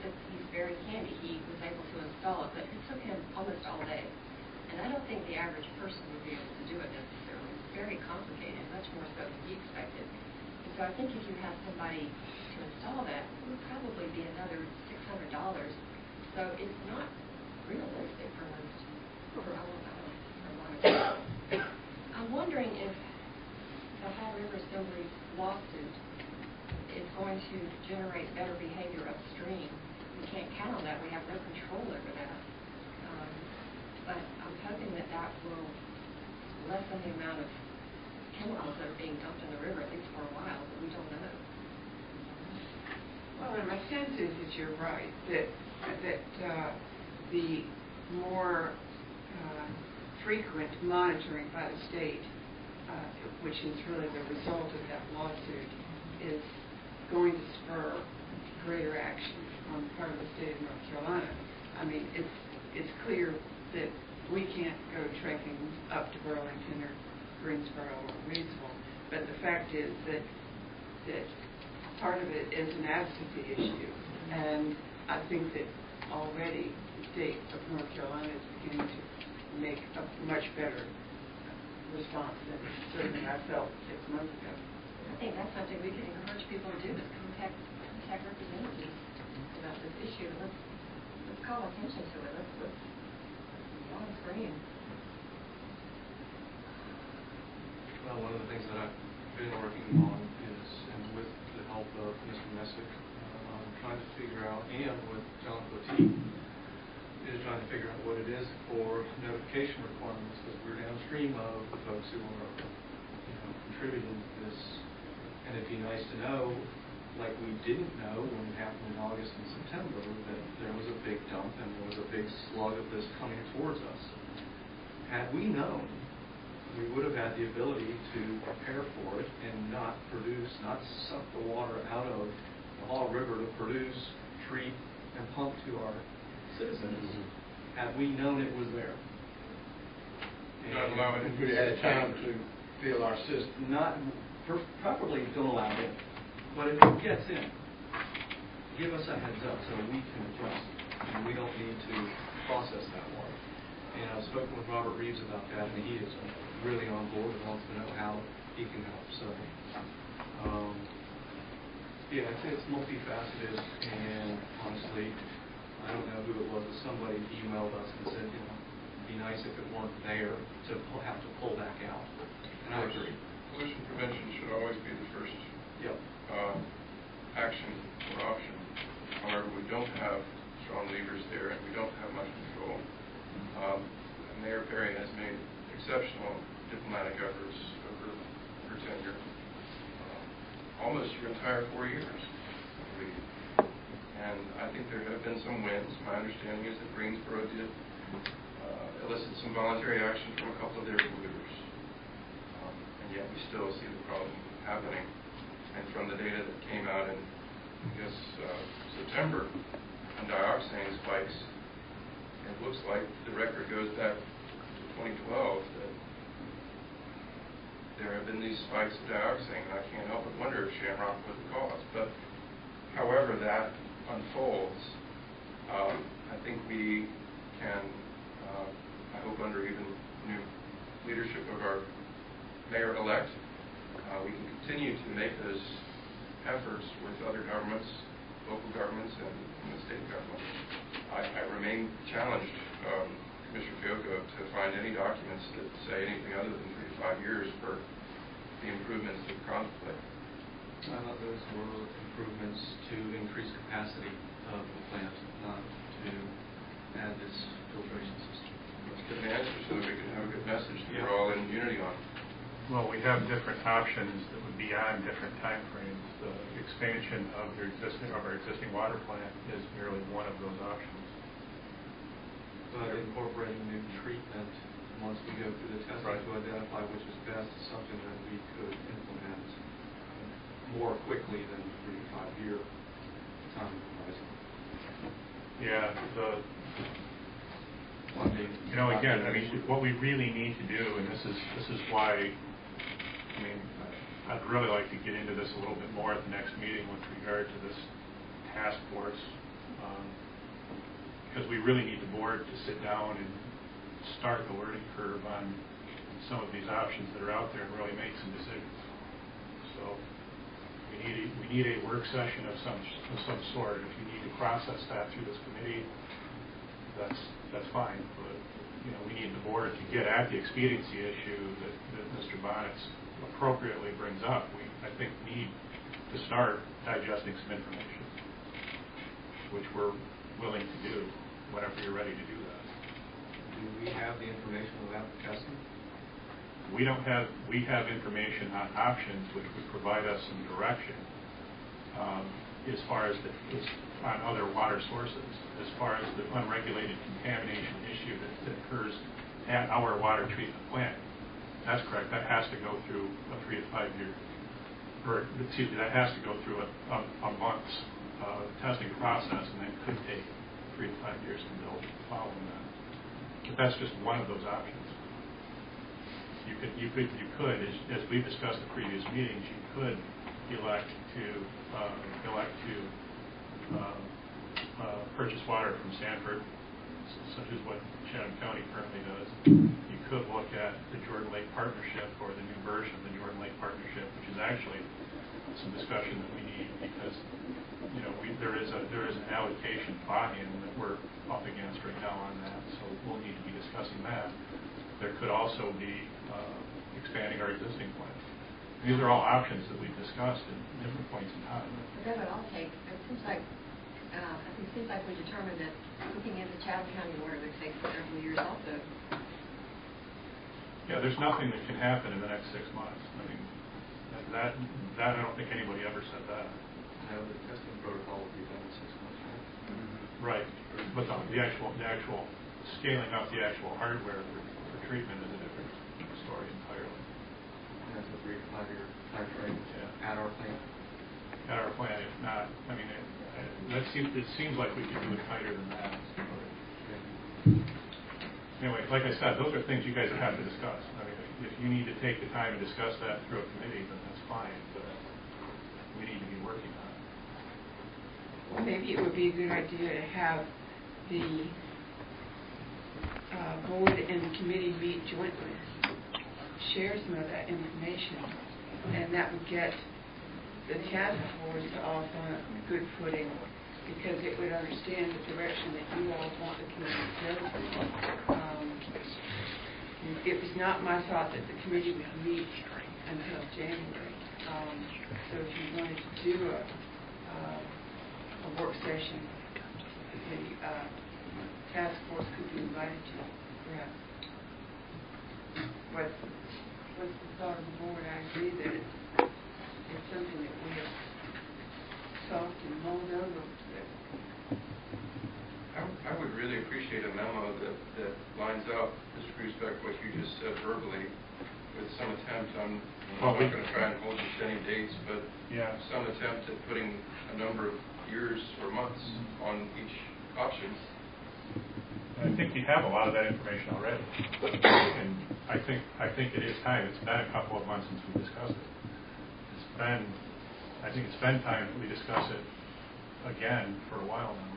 very handy. He was able to install it, but it took him almost all day. And I don't think the average person would be able to do it necessarily. It's very complicated, much more so than he expected. And so So I think if you have somebody to install that, it would probably be another $600. So it's not realistic for most, for all of us, for one of us. I'm wondering if the Hall River Assembly's lawsuit is going to generate better behavior upstream. We can't count on that. We have no control over that. But I'm hoping that that will lessen the amount of chemicals that are being dumped in the river, at least for a while, but we don't know. Well, and my sense is that you're right, that the more frequent monitoring by the state, which is really the result of that lawsuit, is going to spur greater action on the part of the state of North Carolina. I mean, it's clear that we can't go trekking up to Burlington or Greensboro or Reedsville, but the fact is that part of it is an advocacy issue, and I think that already the state of North Carolina is beginning to make a much better response than certainly I felt 6 months ago. I think that's something we can encourage people to do, is contact representatives about this issue. Let's call attention to it. Let's on screen. Well, one of the things that I've been working on is, and with the help of Mr. Messick, trying to figure out, and with John Poteet, is trying to figure out what it is for notification requirements, because we're downstream of the folks who are contributing to this. And it'd be nice to know, like we didn't know when it happened in August and September, that there was a big dump and there was a big slug of this coming towards us. Had we known, we would have had the ability to prepare for it and not suck the water out of the Hall River to produce, treat, and pump to our citizens, had we known it was there. Not allow it, if we had time to fill our system. Probably don't allow it, but if it gets in, give us a heads up so we can adjust, and we don't need to process that water. And I've spoken with Robert Reeves about that, and he is really on board and wants to know how he can help. So, yeah, I'd say it's multifaceted, and honestly, I don't know who it was, but somebody emailed us and said, it'd be nice if it weren't there to have to pull back out. And I agree. Pollution prevention should always be the first action or option. However, we don't have strong levers there, and we don't have much control. Mayor Perry has made exceptional diplomatic efforts over her tenure, almost your entire 4 years, I believe. And I think there have been some wins. My understanding is that Greensboro did elicit some voluntary action from a couple of their polluters. And yet we still see the problem happening. And from the data that came out in, I guess, September on dioxane spikes, it looks like the record goes back to 2012 that there have been these spikes of dioxane, and I can't help but wonder if Shamrock was the cause. But however that unfolds, I think we can, I hope under even new leadership of our mayor-elect, we can continue to make those efforts with other governments, local governments, and the state government. I remain challenged, Commissioner Fiocco, to find any documents that say anything other than 3 to 5 years for the improvements that contemplate. I thought those were improvements to increase capacity of the plant, not to add this filtration system. Let's get an answer so that we can have a good message that we're all in unity on. Well, we have different options that would be on different time frames. The expansion of our existing water plant is merely one of those options. But incorporating new treatment once we go through the testing to identify which is best is something that we could implement more quickly than 3 to 5 year time horizon. Yeah, again, I mean, what we really need to do, and this is why, I mean, I'd really like to get into this a little bit more at the next meeting with regard to this task force, because we really need the board to sit down and start the learning curve on some of these options that are out there and really make some decisions. So We need a work session of some sort. If you need to process that through this committee, that's fine. But we need the board to get at the expediency issue that Mr. Bonnet's appropriately brings up. We, I think, need to start digesting some information, which we're willing to do whenever you're ready to do that. Do we have the information without the testing? We have information on options which would provide us some direction as far as on other water sources, as far as the unregulated contamination issue that occurs at our water treatment plant. That's correct. That has to go through a 3 to 5 year, or excuse me, that has to go through a month's testing process, and that could take 3 to 5 years to build following that. But that's just one of those options. You could, as we discussed in previous meetings, you could elect to purchase water from Sanford, such as what Chatham County currently does. You could look at the Jordan Lake Partnership, or the new version of the Jordan Lake Partnership, which is actually some discussion that we need, because there is an allocation buy-in that we're up against right now on that, so we'll need to be discussing that. There could also be expanding our existing plants. These are all options that we've discussed at different points in time. But that would all take, it seems like we determined that looking into Chatham County water would take several years also. Yeah, there's nothing that can happen in the next 6 months. I mean, that I don't think anybody ever said that. No, the testing protocol will be done in 6 months, right? Mm-hmm. Right, but the actual scaling up the actual hardware for treatment is a different story entirely. And that's a 3 to 5 year time frame at our plant. At our plant, if not, I mean, it seems like we could do it tighter than that. Anyway, like I said, those are things you guys have to discuss. I mean, if you need to take the time to discuss that through a committee, then that's fine, but we need to be working on it. Well, maybe it would be a good idea to have the board and the committee meet jointly, share some of that information, and that would get the task force off on a good footing, because it would understand the direction that you all want the committee to go. It was not my thought that the committee would meet until January. So if you wanted to do a work session, the task force could be invited to, perhaps. What's the thought of the board? I agree that it's something that we have talked and mulled over. I would really appreciate a memo that lines up, Mr. Gruesbeck, what you just said verbally, with some attempt on, I'm not going to try and hold you to any dates, but some attempt at putting a number of years or months on each option. I think you have a lot of that information already, and I think it is time. It's been a couple of months since we discussed it. I think it's been time that we discuss it again for a while now.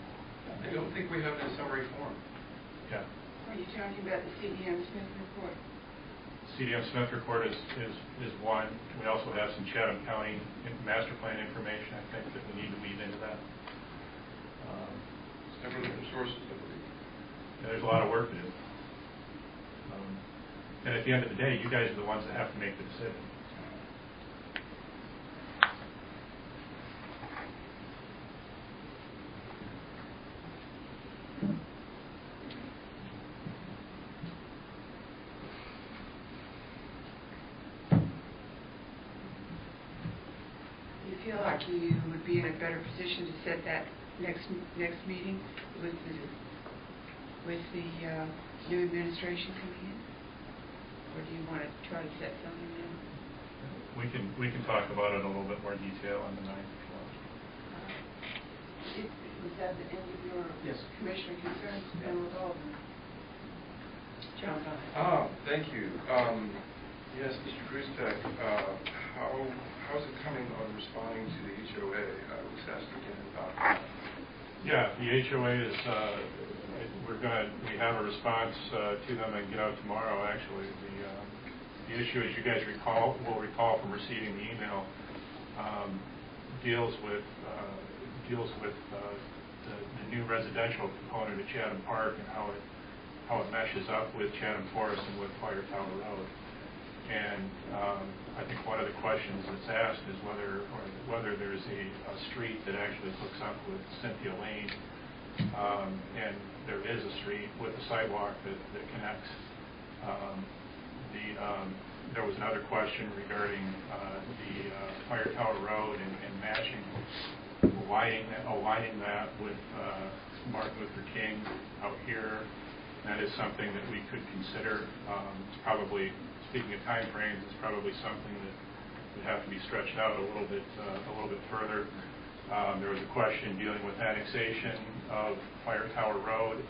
I don't think we have it in summary form. Yeah. Are you talking about the CDM Smith report? CDM Smith report is one. We also have some Chatham County master plan information, I think, that we need to weave into that. Several different sources, I believe. There's a lot of work to do. And at the end of the day, you guys are the ones that have to make the decision. Feel like you would be in a better position to set that next meeting with the new administration coming in, or do you want to try to set something in? We can talk about it in a little bit more detail on the 9th. Was that the end of your commissioner concerns, Ben with Alden? John Bonnett. Thank you. Yes, Mr. Gruesbeck, how's it coming on responding to the HOA? I was asked again about that. Yeah, the HOA is, we have a response to them and get out tomorrow, actually. The issue, as you guys will recall from receiving the email, deals with the new residential component of Chatham Park and how it meshes up with Chatham Forest and with Fire Tower Road. And I think one of the questions that's asked is whether there's a street that actually hooks up with Cynthia Lane. And there is a street with a sidewalk that connects. There was another question regarding the Fire Tower Road and matching, aligning that with Martin Luther King out here. That is something that we could consider. It's probably, speaking of time frames, it's probably something that would have to be stretched out a little bit further. There was a question dealing with annexation of Fire Tower Road,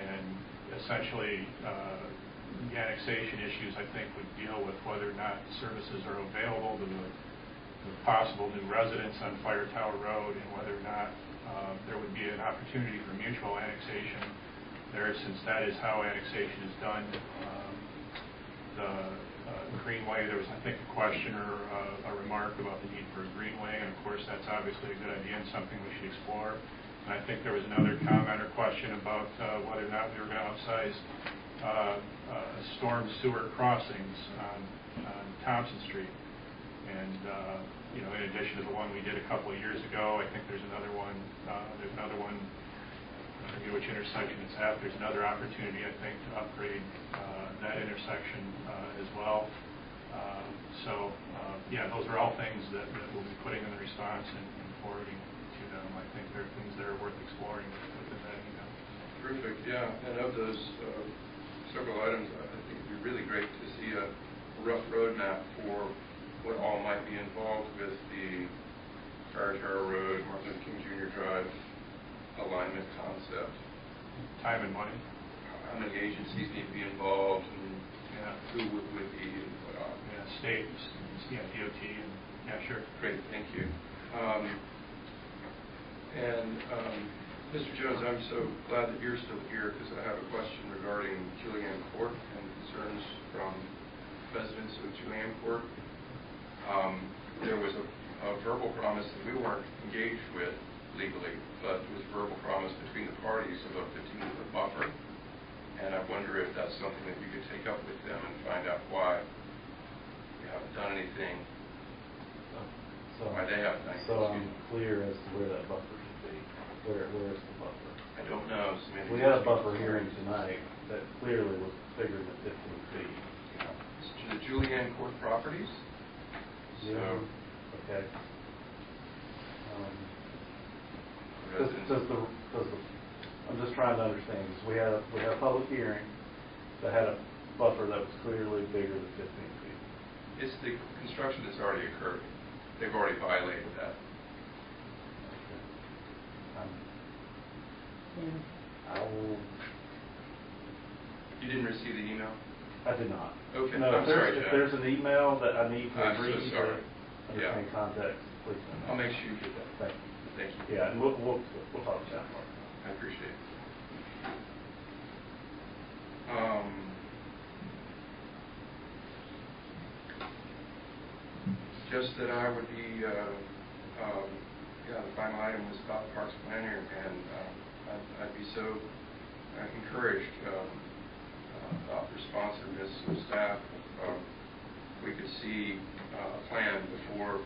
and essentially the annexation issues, I think, would deal with whether or not services are available to the possible new residents on Fire Tower Road, and whether or not there would be an opportunity for mutual annexation there, since that is how annexation is done. The Greenway, there was, I think, a question or a remark about the need for a Greenway, and of course that's obviously a good idea and something we should explore. And I think there was another comment or question about whether or not we were going to upsize storm sewer crossings on Thompson Street. And in addition to the one we did a couple of years ago, I think there's another one. I forget which intersection it's at. There's another opportunity, I think, to upgrade that intersection as well. Those are all things that we'll be putting in the response and forwarding to them. I think they're things that are worth exploring within that email. Terrific, yeah. And of those several items, I think it would be really great to see a rough roadmap for what all might be involved with the Fire Tower Road, Martin Luther King Jr. Drive alignment concept. Time and money. How many agencies need to be involved, and who would be put on? State, DOT, and sure. Great, thank you. Mr. Jones, I'm so glad that you're still here, because I have a question regarding Julianne Court and concerns from residents of Julianne Court. There was a verbal promise that we weren't engaged with legally, but it was a verbal promise between the parties of a 15-foot buffer. And I wonder if that's something that you could take up with them and find out why you haven't done anything. Why they haven't done anything. So I'm clear as to where that buffer should be. Where is the buffer? I don't know. So maybe we had a buffer hearing tonight that clearly was bigger than 15 feet. The Julianne Court properties? Yeah. Okay. I'm just trying to understand this. We had a public hearing that had a buffer that was clearly bigger than 15 feet. It's the construction that's already occurred. They've already violated that. Okay. You didn't receive the email? I did not. Okay. No, I'm sorry, if there's an email that I need to I'm read so sorry. to understand context, please send it. I'll make sure you get that. Thank you. Thank you. Yeah, and we'll talk to that more. I appreciate it. Just that I would be, the final item was about the Parks Planner, and I'd be so encouraged about the responsiveness of staff. We could see a plan before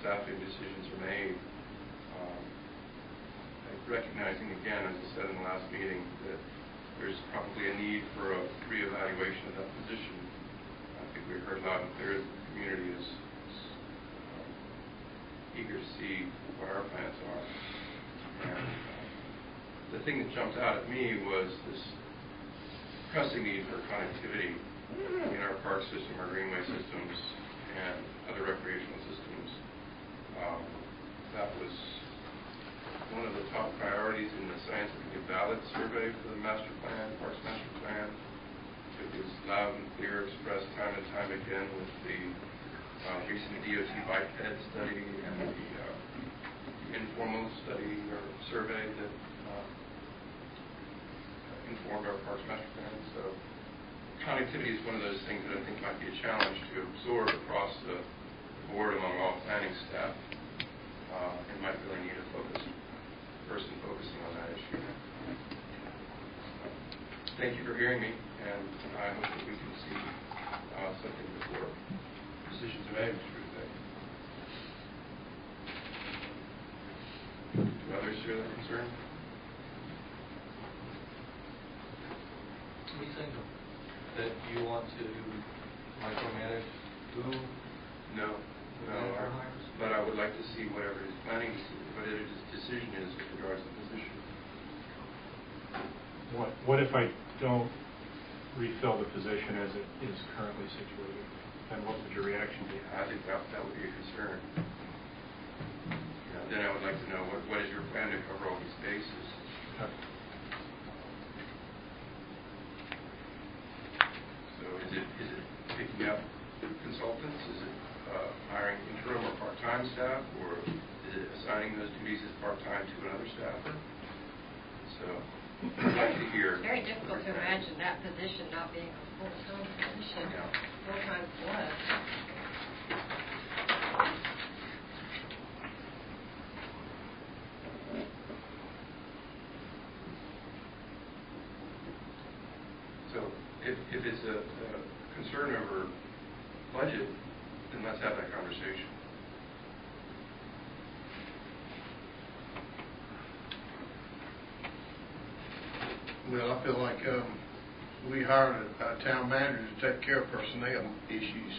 staffing decisions are made. Recognizing, again, as I said in the last meeting, that there's probably a need for a reevaluation of that position. I think we heard loud and clear that the community is eager to see what our plans are. And the thing that jumped out at me was this pressing need for connectivity in our park system, our greenway systems, and other recreational systems. That was one of the top priorities in the scientific and ballot survey for the master plan, Parks Master Plan. It was loud and clear, expressed time and time again with the recent DOT biped study and the informal study or survey that informed our Parks Master Plan. So connectivity is one of those things that I think might be a challenge to absorb across the board among all planning staff. and might really need a person focusing on that issue. Thank you for hearing me, and I hope that we can see something before decisions are made, Mr. Bouvet. Do others share that concern? Anything that you want to micromanage who? No. But I would like to see whatever his planning, whatever his decision is with regards to the position. What if I don't refill the position as it is currently situated? Then what would your reaction be? I think that would be a concern. Then I would like to know what is your plan to cover all these bases? Okay. So is it picking up consultants? Is it hiring interim or part-time staff? Or is it assigning those duties as part-time to another staffer? So I'd like to hear. It's very difficult to imagine that position not being a full-time position, full-time plus. So if it's a concern over budget, then let's have that conversation. Well, I feel like we hired a town manager to take care of personnel issues.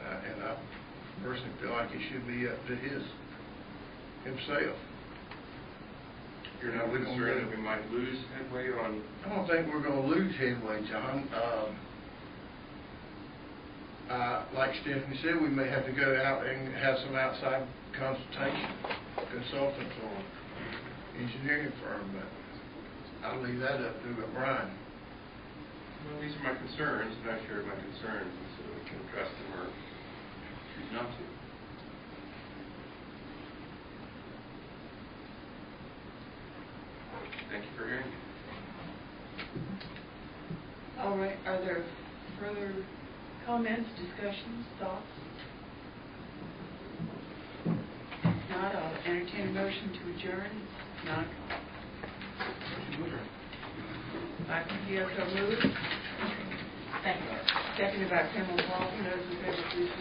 And I personally feel like it should be up to himself. You're not concerned that we might lose headway on? I don't think we're going to lose headway, John. Like Stephanie said, we may have to go out and have some outside consultation, consultants or engineering firm, but I'll leave that up to Brian. Well, these are my concerns, and I share my concerns, and so we can address them or choose not to. Thank you for hearing me. All right, are there further comments, discussions, thoughts? If not, I'll entertain a motion to adjourn. Not. By Pierre, so moved. Thank you. Seconded by Pamela Walton. Those in favor, please.